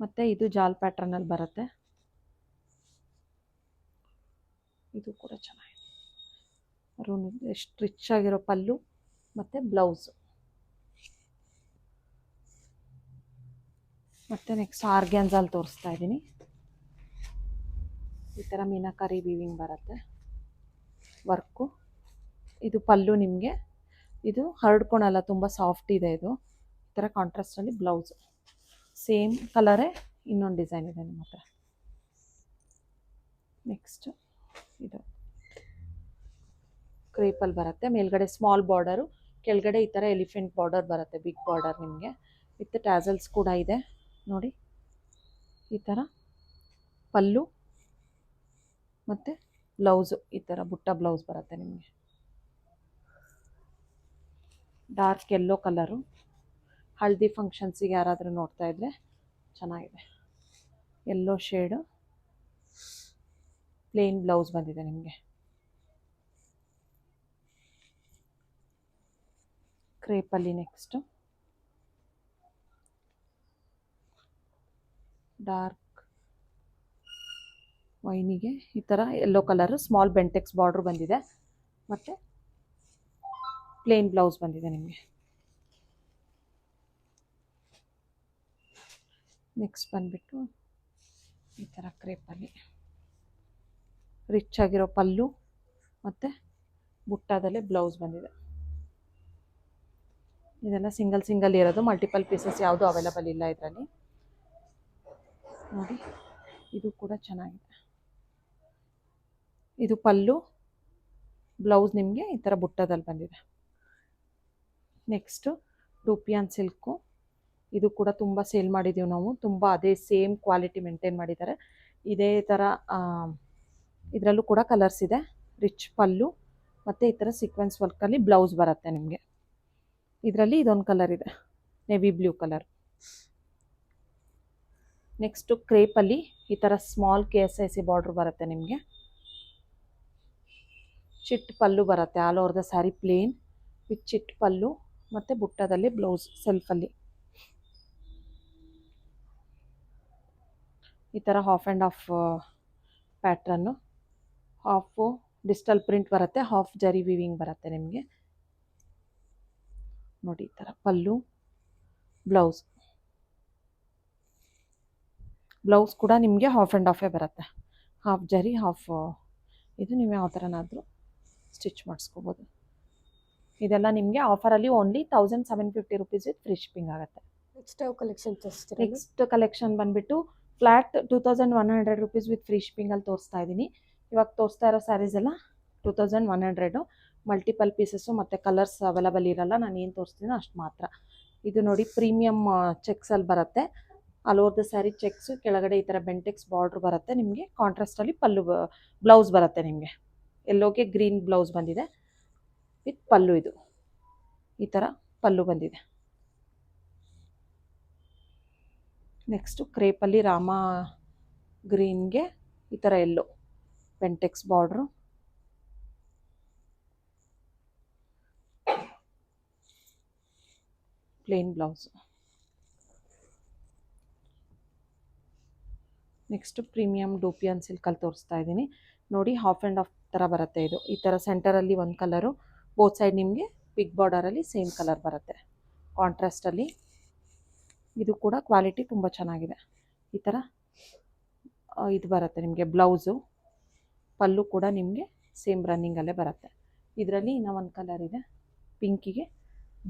ಮತ್ತು ಇದು ಜಾಲ್ ಪ್ಯಾಟ್ರನಲ್ಲಿ ಬರುತ್ತೆ. ಇದು ಕೂಡ ಚೆನ್ನಾಗಿದೆ. ರೂನ್ ಎಷ್ಟು ರಿಚ್ ಆಗಿರೋ ಪಲ್ಲು ಮತ್ತು ಬ್ಲೌಸು. ಮತ್ತು ನೆಕ್ಸ್ಟ್ ಆರ್ಗ್ಯಾನ್ಸಲ್ಲಿ ತೋರಿಸ್ತಾ ಇದ್ದೀನಿ. ಈ ಥರ ಮೀನಾಕರಿ ವೀವಿಂಗ್ ಬರುತ್ತೆ ವರ್ಕು. ಇದು ಪಲ್ಲು ನಿಮಗೆ. ಇದು ಹರಡ್ಕೊಳಲ್ಲ, ತುಂಬ ಸಾಫ್ಟ್ ಇದೆ ಇದು. ಈ ಥರ ಕಾಂಟ್ರಾಸ್ಟಲ್ಲಿ ಬ್ಲೌಸು. ಸೇಮ್ ಕಲರೇ ಇನ್ನೊಂದು ಡಿಸೈನ್ ಇದೆ ನಿಮ್ಮ ಹತ್ರ. ನೆಕ್ಸ್ಟು ಇದು ಕ್ರೇಪಲ್ಲಿ ಬರುತ್ತೆ. ಮೇಲ್ಗಡೆ ಸ್ಮಾಲ್ ಬಾರ್ಡರು, ಕೆಳಗಡೆ ಈ ಥರ ಎಲಿಫೆಂಟ್ ಬಾರ್ಡರ್ ಬರುತ್ತೆ, ಬಿಗ್ ಬಾರ್ಡರ್ ನಿಮಗೆ. ವಿತ್ ಟ್ಯಾಸಲ್ಸ್ ಕೂಡ ಇದೆ ನೋಡಿ. ಈ ಥರ ಪಲ್ಲು ಮತ್ತು ಬ್ಲೌಸು ಈ ಥರ ಬುಟ್ಟ ಬ್ಲೌಸ್ ಬರುತ್ತೆ ನಿಮಗೆ. Dark yellow colour. ಹಳದಿ ಫಂಕ್ಷನ್ಸಿಗೆ ಯಾರಾದರೂ ನೋಡ್ತಾ ಇದ್ದರೆ ಚೆನ್ನಾಗಿದೆ. Yellow shade. ಪ್ಲೇನ್ ಬ್ಲೌಸ್ ಬಂದಿದೆ ನಿಮಗೆ. ಕ್ರೇಪಲ್ಲಿ ನೆಕ್ಸ್ಟು ಡಾರ್ಕ್ ವೈನಿಗೆ ಈ ಥರ yellow colour, small Bentex border ಬಂದಿದೆ ಮತ್ತು ಪ್ಲೇನ್ ಬ್ಲೌಸ್ ಬಂದಿದೆ ನಿಮಗೆ. ನೆಕ್ಸ್ಟ್ ಬಂದುಬಿಟ್ಟು ಈ ಥರ ಕ್ರೇಪಲ್ಲಿ ರಿಚ್ ಆಗಿರೋ ಪಲ್ಲು ಮತ್ತು ಬುಟ್ಟದಲ್ಲೇ ಬ್ಲೌಸ್ ಬಂದಿದೆ. ಇದೆಲ್ಲ ಸಿಂಗಲ್ ಸಿಂಗಲ್ ಇರೋದು, ಮಲ್ಟಿಪಲ್ ಪೀಸಸ್ ಯಾವುದೂ ಅವೈಲಬಲ್ ಇಲ್ಲ ಇದರಲ್ಲಿ ನೋಡಿ. ಇದು ಕೂಡ ಚೆನ್ನಾಗಿದೆ. ಇದು ಪಲ್ಲು, ಬ್ಲೌಸ್ ನಿಮಗೆ ಈ ಥರ ಬುಟ್ಟದಲ್ಲಿ ಬಂದಿದೆ. Next dupion silk. ಇದು ಕೂಡ ತುಂಬ ಸೇಲ್ ಮಾಡಿದ್ದೀವಿ ನಾವು. ತುಂಬ ಅದೇ ಸೇಮ್ ಕ್ವಾಲಿಟಿ ಮೇಂಟೈನ್ ಮಾಡಿದ್ದಾರೆ. ಇದೇ ಥರ ಇದರಲ್ಲೂ ಕೂಡ ಕಲರ್ಸ್ ಇದೆ. ರಿಚ್ ಪಲ್ಲು ಮತ್ತು ಈ ಥರ ಸೀಕ್ವೆನ್ಸ್ ವರ್ಕಲ್ಲಿ ಬ್ಲೌಸ್ ಬರುತ್ತೆ ನಿಮಗೆ. ಇದರಲ್ಲಿ ಇದೊಂದು ಕಲರ್ ಇದೆ, ನೆವಿ ಬ್ಲೂ ಕಲರ್. ನೆಕ್ಸ್ಟು ಕ್ರೇಪಲ್ಲಿ ಈ ಥರ ಸ್ಮಾಲ್ KSIC ಬಾರ್ಡ್ರ್ ಬರುತ್ತೆ ನಿಮಗೆ. ಚಿಟ್ ಪಲ್ಲು ಬರುತ್ತೆ. All over the sari plain with ಚಿಟ್ ಪಲ್ಲು ಮತ್ತು ಬುಟ್ಟದಲ್ಲಿ ಬ್ಲೌಸ್ ಸೆಲ್ಫಲ್ಲಿ. ಈ ಥರ half and half pattern. Half digital print ಬರುತ್ತೆ, ಹಾಫ್ ಜರಿ ವಿವಿಂಗ್ ಬರುತ್ತೆ ನಿಮಗೆ ನೋಡಿ. ಈ ಥರ ಪಲ್ಲು, ಬ್ಲೌಸ್. ಬ್ಲೌಸ್ ಕೂಡ ನಿಮಗೆ ಹಾಫ್ ಆ್ಯಂಡ್ ಹಾಫೇ ಬರುತ್ತೆ, ಹಾಫ್ ಜರಿ ಹಾಫ್ ಇದು. ನೀವು ಯಾವ ಥರನಾದರೂ ಸ್ಟಿಚ್ ಮಾಡಿಸ್ಕೋಬೋದು. ಇದೆಲ್ಲ ನಿಮಗೆ ಆಫರಲ್ಲಿ only 1750 rupees with free shipping ಆಗುತ್ತೆ. ನೆಕ್ಸ್ಟ್ ಯಾವ ಕಲೆಕ್ಷನ್ ತೋರಿಸ್ತೀರಾ? ನೆಕ್ಸ್ಟ್ ಕಲೆಕ್ಷನ್ ಬಂದುಬಿಟ್ಟು ಫ್ಲ್ಯಾಟ್ 2100 ರುಪೀಸ್ ವಿತ್ ಫ್ರೀ ಶಿಪ್ಪಿಂಗಲ್ಲಿ ತೋರಿಸ್ತಾ ಇದ್ದೀನಿ. ಇವಾಗ ತೋರಿಸ್ತಾ ಇರೋ ಸ್ಯಾರೀಸ್ ಎಲ್ಲ 2100. ಮಲ್ಟಿಪಲ್ ಪೀಸಸ್ಸು ಮತ್ತು ಕಲರ್ಸ್ ಅವೈಲಬಲ್ ಇರಲ್ಲ. ನಾನು ಏನು ತೋರಿಸ್ತೀನೋ ಅಷ್ಟು ಮಾತ್ರ. ಇದು ನೋಡಿ ಪ್ರೀಮಿಯಮ್ ಚೆಕ್ಸಲ್ಲಿ ಬರುತ್ತೆ. All over the sari checks, ಕೆಳಗಡೆ ಈ ಥರ ಬೆಂಟೆಕ್ಸ್ ಬಾರ್ಡ್ರ್ ಬರುತ್ತೆ ನಿಮಗೆ. ಕಾಂಟ್ರಾಸ್ಟಲ್ಲಿ ಪಲ್ಲು ಬ್ಲೌಸ್ ಬರುತ್ತೆ ನಿಮಗೆ. ಎಲ್ಲೋಗೆ ಗ್ರೀನ್ ಬ್ಲೌಸ್ ಬಂದಿದೆ ವಿತ್ ಪಲ್ಲು. ಇದು ಈ ಥರ ಪಲ್ಲು ಬಂದಿದೆ. ನೆಕ್ಸ್ಟು ಕ್ರೇಪಲ್ಲಿ ರಾಮ ಗ್ರೀನ್ಗೆ ಈ ಥರ yellow Bentex border. Plain blouse. Next premium dupion ಸಿಲ್ಕಲ್ಲಿ ತೋರಿಸ್ತಾ ಇದ್ದೀನಿ ನೋಡಿ. ಹಾಫ್ ಆ್ಯಂಡ್ ಹಾಫ್ ಥರ ಬರುತ್ತೆ ಇದು. ಈ ಥರ ಸೆಂಟರಲ್ಲಿ ಒಂದು ಕಲರು, ಬೋತ್ ಸೈಡ್ ನಿಮಗೆ ಬಿಗ್ ಬಾರ್ಡರಲ್ಲಿ ಸೇಮ್ ಕಲರ್ ಬರುತ್ತೆ ಕಾಂಟ್ರಾಸ್ಟಲ್ಲಿ. ಇದು ಕೂಡ ಕ್ವಾಲಿಟಿ ತುಂಬ ಚೆನ್ನಾಗಿದೆ. ಈ ಥರ ಇದು ಬರುತ್ತೆ ನಿಮಗೆ ಬ್ಲೌಸು. ಪಲ್ಲು ಕೂಡ ನಿಮಗೆ ಸೇಮ್ ರನ್ನಿಂಗಲ್ಲೇ ಬರುತ್ತೆ. ಇದರಲ್ಲಿ ಇನ್ನೂ ಒಂದು ಕಲರ್ ಇದೆ, ಪಿಂಕಿಗೆ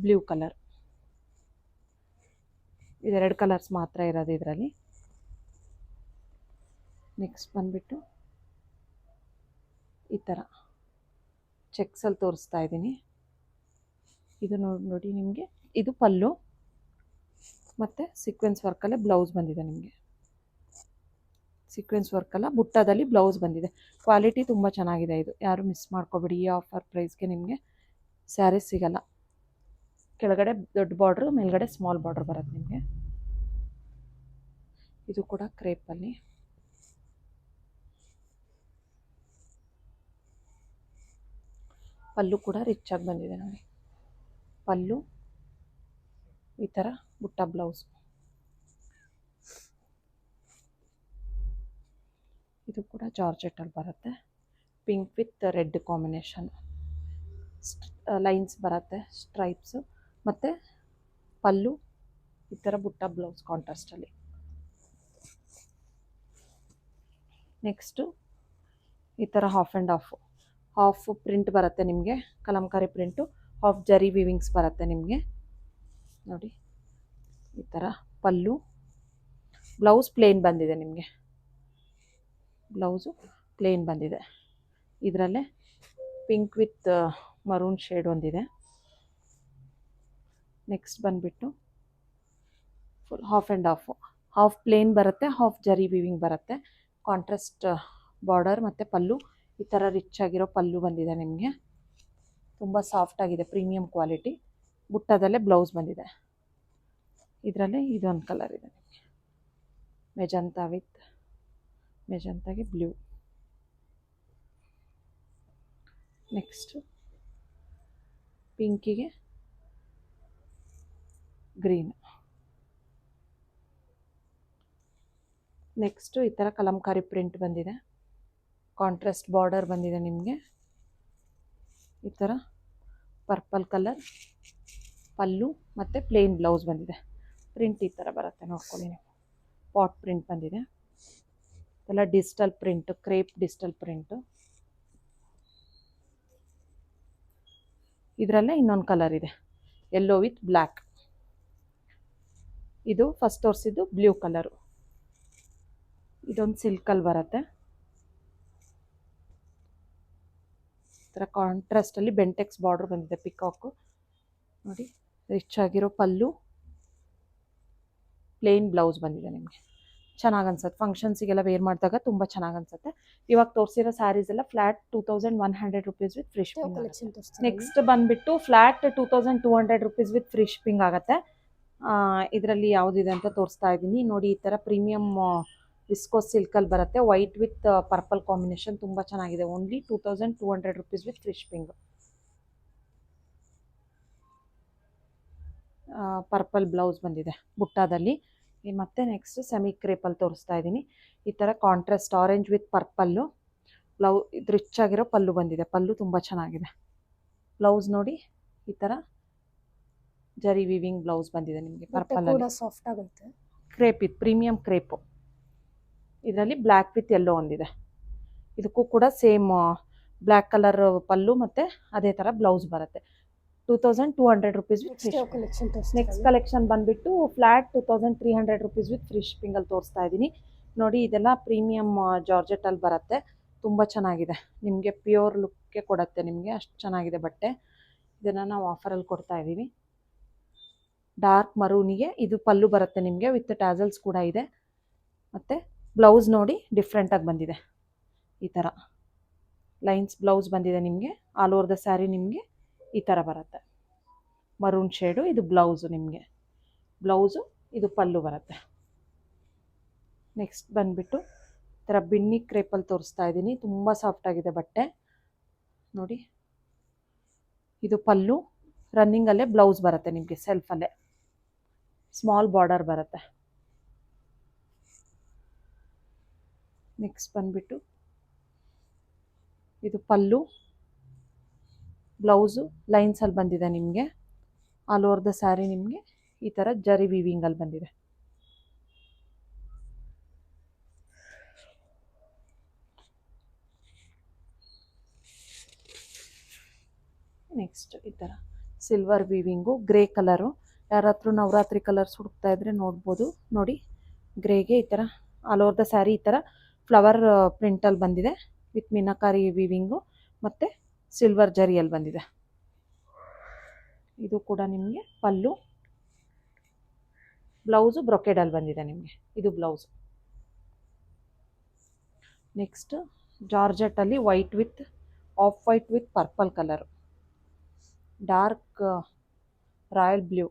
ಬ್ಲೂ ಕಲರ್. ಇದೆರಡು ಕಲರ್ಸ್ ಮಾತ್ರ ಇರೋದು ಇದರಲ್ಲಿ. ನೆಕ್ಸ್ಟ್ ಬಂದುಬಿಟ್ಟು ಈ ಥರ ಚೆಕ್ಸಲ್ಲಿ ತೋರಿಸ್ತಾ ಇದ್ದೀನಿ. ಇದು ನೋಡಿ ನಿಮಗೆ. ಇದು ಪಲ್ಲು ಮತ್ತು ಸೀಕ್ವೆನ್ಸ್ ವರ್ಕಲ್ಲೇ ಬ್ಲೌಸ್ ಬಂದಿದೆ ನಿಮಗೆ. ಸೀಕ್ವೆನ್ಸ್ ವರ್ಕಲ್ಲ, ಬುಟ್ಟದಲ್ಲಿ ಬ್ಲೌಸ್ ಬಂದಿದೆ. ಕ್ವಾಲಿಟಿ ತುಂಬ ಚೆನ್ನಾಗಿದೆ ಇದು, ಯಾರು ಮಿಸ್ ಮಾಡ್ಕೊಬೇಡಿ. ಈ ಆಫರ್ ಪ್ರೈಸ್ಗೆ ನಿಮಗೆ ಸ್ಯಾರೀಸ್ ಸಿಗಲ್ಲ. ಕೆಳಗಡೆ ದೊಡ್ಡ ಬಾರ್ಡ್ರು, ಮೇಲ್ಗಡೆ ಸ್ಮಾಲ್ ಬಾರ್ಡ್ರ್ ಬರುತ್ತೆ ನಿಮಗೆ. ಇದು ಕೂಡ ಕ್ರೇಪಲ್ಲಿ. ಪಲ್ಲು ಕೂಡ ರಿಚ್ ಆಗಿ ಬಂದಿದೆ ನೋಡಿ. ಪಲ್ಲು ಈ ಥರ ಬುಟ್ಟ ಬ್ಲೌಸ್. ಇದು ಕೂಡ ಜಾರ್ಜೆಟಲ್ಲಿ ಬರುತ್ತೆ. Pink with red combination lines ಬರುತ್ತೆ, ಸ್ಟ್ರೈಪ್ಸು ಮತ್ತು ಪಲ್ಲು ಈ ಥರ ಬುಟ್ಟ ಬ್ಲೌಸ್ ಕಾಂಟ್ರಾಸ್ಟಲ್ಲಿ. ನೆಕ್ಸ್ಟು ಈ ಥರ ಹಾಫ್ ಆ್ಯಂಡ್ ಹಾಫ್ ಪ್ರಿಂಟ್ ಬರುತ್ತೆ ನಿಮಗೆ, ಕಲಂಕಾರಿ ಪ್ರಿಂಟು, ಹಾಫ್ ಜರಿ ವಿವಿಂಗ್ಸ್ ಬರುತ್ತೆ ನಿಮಗೆ ನೋಡಿ. ಈ ಥರ ಪಲ್ಲು, ಬ್ಲೌಸ್ ಪ್ಲೇನ್ ಬಂದಿದೆ ನಿಮಗೆ, ಬ್ಲೌಸು ಪ್ಲೇನ್ ಬಂದಿದೆ. ಇದರಲ್ಲೇ ಪಿಂಕ್ ವಿತ್ ಮರೂನ್ ಶೇಡ್ ಒಂದಿದೆ. ನೆಕ್ಸ್ಟ್ ಬಂದುಬಿಟ್ಟು full half and half plain ಬರುತ್ತೆ, ಹಾಫ್ ಜರಿ ವಿವಿಂಗ್ ಬರುತ್ತೆ. ಕಾಂಟ್ರಾಸ್ಟ್ ಬಾರ್ಡರ್ ಮತ್ತು ಪಲ್ಲು ಈ ಥರ ರಿಚ್ ಆಗಿರೋ ಪಲ್ಲು ಬಂದಿದೆ ನಿಮಗೆ. ತುಂಬ ಸಾಫ್ಟಾಗಿದೆ, ಪ್ರೀಮಿಯಂ ಕ್ವಾಲಿಟಿ. ಬುಟ್ಟದಲ್ಲೇ ಬ್ಲೌಸ್ ಬಂದಿದೆ. ಇದರಲ್ಲೇ ಇದೊಂದು ಕಲರ್ ಇದೆ ನಿಮಗೆ, ಮೆಜಂತಾ ವಿತ್ ಮೆಜಂತಾಗೆ ಬ್ಲೂ. ನೆಕ್ಸ್ಟು ಪಿಂಕಿಗೆ ಗ್ರೀನ್. ನೆಕ್ಸ್ಟು ಈ ಥರ ಕಲಂಕಾರಿ ಪ್ರಿಂಟ್ ಬಂದಿದೆ, ಕಾಂಟ್ರಾಸ್ಟ್ ಬಾರ್ಡರ್ ಬಂದಿದೆ ನಿಮಗೆ. ಈ ಥರ ಪರ್ಪಲ್ ಕಲರ್ ಪಲ್ಲು ಮತ್ತು ಪ್ಲೇನ್ ಬ್ಲೌಸ್ ಬಂದಿದೆ. ಪ್ರಿಂಟ್ ಈ ಥರ ಬರುತ್ತೆ ನೋಡ್ಕೊಳ್ಳಿ ನೀವು, ಪಾಟ್ ಪ್ರಿಂಟ್ ಬಂದಿದೆ. ಇದೆಲ್ಲ digital print, crepe digital print. ಇದರಲ್ಲೇ ಇನ್ನೊಂದು ಕಲರ್ ಇದೆ, ಯೆಲ್ಲೋ ವಿತ್ ಬ್ಲ್ಯಾಕ್. ಇದು ಫಸ್ಟ್ ತೋರಿಸಿದ್ದು ಬ್ಲೂ ಕಲರು. ಇದೊಂದು ಸಿಲ್ಕಲ್ಲಿ ಬರುತ್ತೆ. ಈ ಥರ ಕಾಂಟ್ರಾಸ್ಟಲ್ಲಿ ಬೆಂಟೆಕ್ಸ್ ಬಾರ್ಡರ್ ಬಂದಿದೆ, ಪಿಕಾಕು ನೋಡಿ. ರಿಚ್ ಆಗಿರೋ ಪಲ್ಲು, ಪ್ಲೇನ್ ಬ್ಲೌಸ್ ಬಂದಿದೆ ನಿಮಗೆ. ಚೆನ್ನಾಗಿ ಅನ್ಸುತ್ತೆ, ಫಂಕ್ಷನ್ಸಿಗೆಲ್ಲ ವೇರ್ ಮಾಡಿದಾಗ ತುಂಬ ಚೆನ್ನಾಗಿ ಅನ್ಸುತ್ತೆ. ಇವಾಗ ತೋರಿಸಿರೋ ಸ್ಯಾರೀಸ್ ಎಲ್ಲ flat 2100 rupees with free shipping. Next ಬಂದುಬಿಟ್ಟು flat 2200 rupees with free shipping ಆಗುತ್ತೆ. ಇದರಲ್ಲಿ ಯಾವುದಿದೆ ಅಂತ ತೋರಿಸ್ತಾ ಇದ್ದೀನಿ ನೋಡಿ. ಈ ಥರ ಪ್ರೀಮಿಯಮ್ ವಿಸ್ಕೋಸ್ ಸಿಲ್ಕಲ್ಲಿ ಬರುತ್ತೆ, ವೈಟ್ ವಿತ್ ಪರ್ಪಲ್ ಕಾಂಬಿನೇಷನ್, ತುಂಬ ಚೆನ್ನಾಗಿದೆ. Only 2200 rupees with free shipping. Purple blouse ಬಂದಿದೆ ಬುಟ್ಟಾದಲ್ಲಿ. ಮತ್ತು ನೆಕ್ಸ್ಟ್ ಸೆಮಿ ಕ್ರೇಪಲ್ಲಿ ತೋರಿಸ್ತಾ ಇದ್ದೀನಿ. ಈ ಥರ ಕಾಂಟ್ರಾಸ್ಟ್ ಆರೆಂಜ್ ವಿತ್ ಪರ್ಪಲ್ಲು ಇದು ರಿಚ್ ಆಗಿರೋ ಪಲ್ಲು ಬಂದಿದೆ. ಪಲ್ಲು ತುಂಬ ಚೆನ್ನಾಗಿದೆ. ಬ್ಲೌಸ್ ನೋಡಿ ಈ ಥರ ಜರಿ ವಿವಿಂಗ್ ಬ್ಲೌಸ್ ಬಂದಿದೆ ನಿಮಗೆ. ಪರ್ಪಲ್ ಸಾಫ್ಟ್ ಆಗುತ್ತೆ, ಕ್ರೇಪ್ ಇದು ಪ್ರೀಮಿಯಂ ಕ್ರೇಪು. ಇದರಲ್ಲಿ ಬ್ಲ್ಯಾಕ್ ವಿತ್ ಎಲ್ಲೋ ಒಂದಿದೆ. ಇದಕ್ಕೂ ಕೂಡ ಸೇಮ್ ಬ್ಲ್ಯಾಕ್ ಕಲರ್ ಪಲ್ಲು ಮತ್ತು ಅದೇ ಥರ ಬ್ಲೌಸ್ ಬರುತ್ತೆ. 2200 rupees with free shipping. Next collection ಬಂದುಬಿಟ್ಟು ಫ್ಲಾಟ್ 2300 rupees ವಿತ್ ಫ್ರೀ ಶಿಪ್ಪಿಂಗಲ್ಲಿ ತೋರಿಸ್ತಾ ಇದ್ದೀನಿ ನೋಡಿ. ಇದೆಲ್ಲ ಪ್ರೀಮಿಯಮ್ ಜಾರ್ಜೆಟಲ್ಲಿ ಬರುತ್ತೆ, ತುಂಬ ಚೆನ್ನಾಗಿದೆ. ನಿಮಗೆ ಪ್ಯೂರ್ ಲುಕ್ಗೆ ಕೊಡುತ್ತೆ ನಿಮಗೆ, ಅಷ್ಟು ಚೆನ್ನಾಗಿದೆ ಬಟ್ಟೆ. ಇದನ್ನು ನಾವು ಆಫರಲ್ಲಿ ಕೊಡ್ತಾ ಇದ್ದೀವಿ. ಡಾರ್ಕ್ ಮರೂನಿಗೆ ಇದು ಪಲ್ಲು ಬರುತ್ತೆ ನಿಮಗೆ, ವಿತ್ ಟ್ಯಾಸಲ್ಸ್ ಕೂಡ ಇದೆ. ಮತ್ತು ಬ್ಲೌಸ್ ನೋಡಿ ಡಿಫ್ರೆಂಟಾಗಿ ಬಂದಿದೆ. ಈ ಥರ ಲೈನ್ಸ್ ಬ್ಲೌಸ್ ಬಂದಿದೆ ನಿಮಗೆ. ಆಲ್ ಓವರ್ ದ ಸ್ಯಾರಿ ನಿಮಗೆ ಈ ಥರ ಬರುತ್ತೆ, ಮರೂನ್ ಶೇಡು. ಇದು ಬ್ಲೌಸು ನಿಮಗೆ, ಬ್ಲೌಸು ಇದು ಪಲ್ಲು ಬರುತ್ತೆ. ನೆಕ್ಸ್ಟ್ ಬಂದುಬಿಟ್ಟು ಈ ಥರ ಬಿನ್ನಿ ಕ್ರೇಪಲ್ಲಿ ತೋರಿಸ್ತಾ ಇದ್ದೀನಿ. ತುಂಬ ಸಾಫ್ಟಾಗಿದೆ ಬಟ್ಟೆ ನೋಡಿ. ಇದು ಪಲ್ಲು, ರನ್ನಿಂಗಲ್ಲೇ ಬ್ಲೌಸ್ ಬರುತ್ತೆ ನಿಮಗೆ, ಸೆಲ್ಫಲ್ಲೇ ಸ್ಮಾಲ್ ಬಾರ್ಡರ್ ಬರುತ್ತೆ. ನೆಕ್ಸ್ಟ್ ಬಂದುಬಿಟ್ಟು ಇದು ಪಲ್ಲು, ಬ್ಲೌಸು ಲೈನ್ಸಲ್ಲಿ ಬಂದಿದೆ ನಿಮಗೆ. ಆಲ್ ಓವರ್ ದ ಸ್ಯಾರಿ ನಿಮಗೆ ಈ ಥರ ಜರಿ ವಿವಿಂಗಲ್ಲಿ ಬಂದಿದೆ. ನೆಕ್ಸ್ಟ್ ಈ ಥರ ಸಿಲ್ವರ್ ವಿವಿಂಗು, ಗ್ರೇ ಕಲರು. ಯಾರಾದರೂ ನವರಾತ್ರಿ ಕಲರ್ಸ್ ಹುಡುಕ್ತಾ ಇದ್ರೆ ನೋಡ್ಬೋದು ನೋಡಿ. ಗ್ರೇಗೆ ಈ ಥರ ಆಲ್ ಓವರ್ ದ ಸ್ಯಾರಿ ಈ ಥರ ಫ್ಲವರ್ ಪ್ರಿಂಟಲ್ಲಿ ಬಂದಿದೆ, ವಿತ್ ಮೀನಾಕಾರಿ ವಿವಿಂಗು ಮತ್ತು ಸಿಲ್ವರ್ ಜರಿಯಲ್ಲಿ ಬಂದಿದೆ. ಇದು ಕೂಡ ನಿಮಗೆ ಪಲ್ಲು, ಬ್ಲೌಸು ಬ್ರೊಕೆಡಲ್ಲಿ ಬಂದಿದೆ ನಿಮಗೆ. ಇದು ಬ್ಲೌಸು. ನೆಕ್ಸ್ಟ್ ಜಾರ್ಜೆಟಲ್ಲಿ white with off white with purple colour, dark royal blue,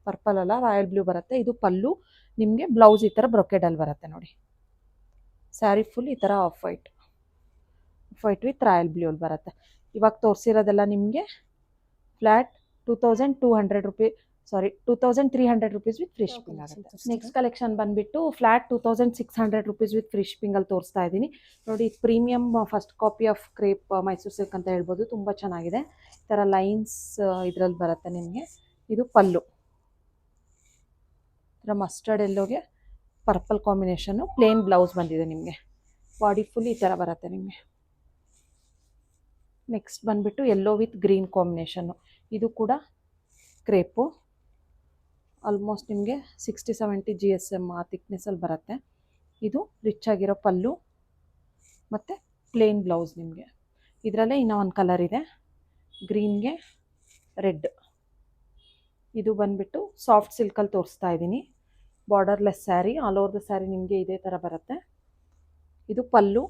purple ಅಲ್ಲ ರಾಯಲ್ ಬ್ಲೂ ಬರುತ್ತೆ. ಇದು ಪಲ್ಲು ನಿಮಗೆ. ಬ್ಲೌಸ್ ಈ ಥರ ಬ್ರೊಕೆಡಲ್ಲಿ ಬರುತ್ತೆ ನೋಡಿ. ಸ್ಯಾರಿ ಫುಲ್ ಈ ಥರ ಆಫ್ ವೈಟ್ ವಿತ್ ರಾಯಲ್ ಬ್ಲೂಲ್ಲಿ ಬರುತ್ತೆ. ಇವಾಗ ತೋರಿಸಿರೋದೆಲ್ಲ ನಿಮಗೆ flat 2200 rupees sorry 2300 rupees with free shipping ಆಗುತ್ತೆ. ನೆಕ್ಸ್ಟ್ ಕಲೆಕ್ಷನ್ ಬಂದುಬಿಟ್ಟು ಫ್ಲಾಟ್ 2600 ರುಪೀಸ್ ವಿತ್ ಫ್ರೀ ಶಿಪ್ಪಿಂಗಲ್ಲಿ ತೋರಿಸ್ತಾ ಇದ್ದೀನಿ ನೋಡಿ. Premium first copy of crepe Mysore silk ಅಂತ ಹೇಳ್ಬೋದು. ತುಂಬ ಚೆನ್ನಾಗಿದೆ. ಈ ಥರ ಲೈನ್ಸ್ ಇದರಲ್ಲಿ ಬರುತ್ತೆ ನಿಮಗೆ. ಇದು ಪಲ್ಲು, ಈ ಥರ ಮಸ್ಟರ್ಡ್ ಎಲ್ಲೋಗೆ ಪರ್ಪಲ್ ಕಾಂಬಿನೇಷನ್ನು. ಪ್ಲೇನ್ ಬ್ಲೌಸ್ ಬಂದಿದೆ ನಿಮಗೆ. ಬಾಡಿ ಫುಲ್ ಈ ಥರ ಬರುತ್ತೆ ನಿಮಗೆ. ನೆಕ್ಸ್ಟ್ ಬಂದುಬಿಟ್ಟು ಯೆಲ್ಲೋ ವಿತ್ ಗ್ರೀನ್ ಕಾಂಬಿನೇಷನ್ನು. ಇದು ಕೂಡ ಕ್ರೇಪು. ಆಲ್ಮೋಸ್ಟ್ ನಿಮಗೆ 60-70 GSM ಆ ಥಿಕ್ನೆಸ್ಸಲ್ಲಿ ಬರುತ್ತೆ. ಇದು ರಿಚ್ ಆಗಿರೋ ಪಲ್ಲು ಮತ್ತು ಪ್ಲೇನ್ ಬ್ಲೌಸ್ ನಿಮಗೆ. ಇದರಲ್ಲೇ ಇನ್ನೂ ಒಂದು ಕಲರ್ ಇದೆ, ಗ್ರೀನ್ಗೆ ರೆಡ್. ಇದು ಬಂದುಬಿಟ್ಟು ಸಾಫ್ಟ್ ಸಿಲ್ಕಲ್ಲಿ ತೋರಿಸ್ತಾ ಇದ್ದೀನಿ. Borderless sari, all over the sari ನಿಮಗೆ ಇದೇ ಥರ ಬರುತ್ತೆ. ಇದು ಪಲ್ಲು,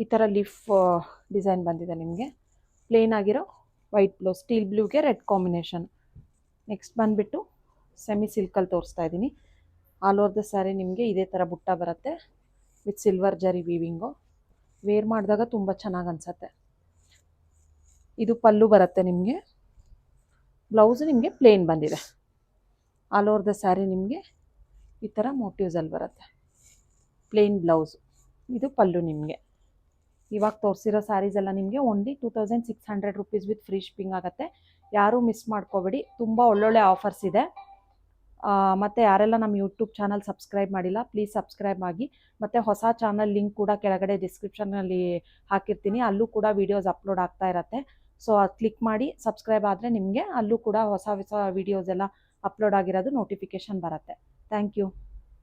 ಈ ಥರ ಲೀಫ್ ಡಿಸೈನ್ ಬಂದಿದೆ ನಿಮಗೆ. ಪ್ಲೇನ್ ಆಗಿರೋ ವೈಟ್ ಬ್ಲೌಸ್, ಸ್ಟೀಲ್ ಬ್ಲೂಗೆ ರೆಡ್ ಕಾಂಬಿನೇಷನ್. ನೆಕ್ಸ್ಟ್ ಬಂದುಬಿಟ್ಟು ಸೆಮಿ ಸಿಲ್ಕಲ್ಲಿ ತೋರಿಸ್ತಾ ಇದ್ದೀನಿ. ಆಲ್ ಓವರ್ ದ ಸ್ಯಾರಿ ನಿಮಗೆ ಇದೇ ಥರ ಬುಟ್ಟ ಬರುತ್ತೆ ವಿತ್ ಸಿಲ್ವರ್ ಜರಿ ವೀವಿಂಗು. ವೇರ್ ಮಾಡಿದಾಗ ತುಂಬ ಚೆನ್ನಾಗಿ ಅನಿಸುತ್ತೆ. ಇದು ಪಲ್ಲು ಬರುತ್ತೆ ನಿಮಗೆ. ಬ್ಲೌಸು ನಿಮಗೆ ಪ್ಲೇನ್ ಬಂದಿದೆ. ಆಲ್ ಓವರ್ ದ ಸ್ಯಾರಿ ನಿಮಗೆ ಈ ಥರ ಮೋಟಿವ್ಸಲ್ಲಿ ಬರುತ್ತೆ. ಪ್ಲೇನ್ ಬ್ಲೌಸು, ಇದು ಪಲ್ಲು ನಿಮಗೆ. ಇವಾಗ ತೋರಿಸಿರೋ ಸ್ಯಾರೀಸ್ ಎಲ್ಲ ನಿಮಗೆ only 2600 rupees with free shipping ಆಗುತ್ತೆ. ಯಾರೂ ಮಿಸ್ ಮಾಡ್ಕೋಬೇಡಿ. ತುಂಬ ಒಳ್ಳೊಳ್ಳೆ ಆಫರ್ಸ್ ಇದೆ. ಮತ್ತು ಯಾರೆಲ್ಲ ನಮ್ಮ ಯೂಟ್ಯೂಬ್ ಚಾನಲ್ ಸಬ್ಸ್ಕ್ರೈಬ್ ಮಾಡಿಲ್ಲ ಪ್ಲೀಸ್ ಸಬ್ಸ್ಕ್ರೈಬ್ ಆಗಿ. ಮತ್ತು ಹೊಸ ಚಾನಲ್ ಲಿಂಕ್ ಕೂಡ ಕೆಳಗಡೆ ಡಿಸ್ಕ್ರಿಪ್ಷನಲ್ಲಿ ಹಾಕಿರ್ತೀನಿ. ಅಲ್ಲೂ ಕೂಡ ವೀಡಿಯೋಸ್ ಅಪ್ಲೋಡ್ ಆಗ್ತಾ ಇರುತ್ತೆ. ಸೊ ಅದು ಕ್ಲಿಕ್ ಮಾಡಿ ಸಬ್ಸ್ಕ್ರೈಬ್ ಆದರೆ ನಿಮಗೆ ಅಲ್ಲೂ ಕೂಡ ಹೊಸ ಹೊಸ ವೀಡಿಯೋಸ್ ಎಲ್ಲ ಅಪ್ಲೋಡ್ ಆಗಿರೋದು ನೋಟಿಫಿಕೇಷನ್ ಬರುತ್ತೆ. Thank you.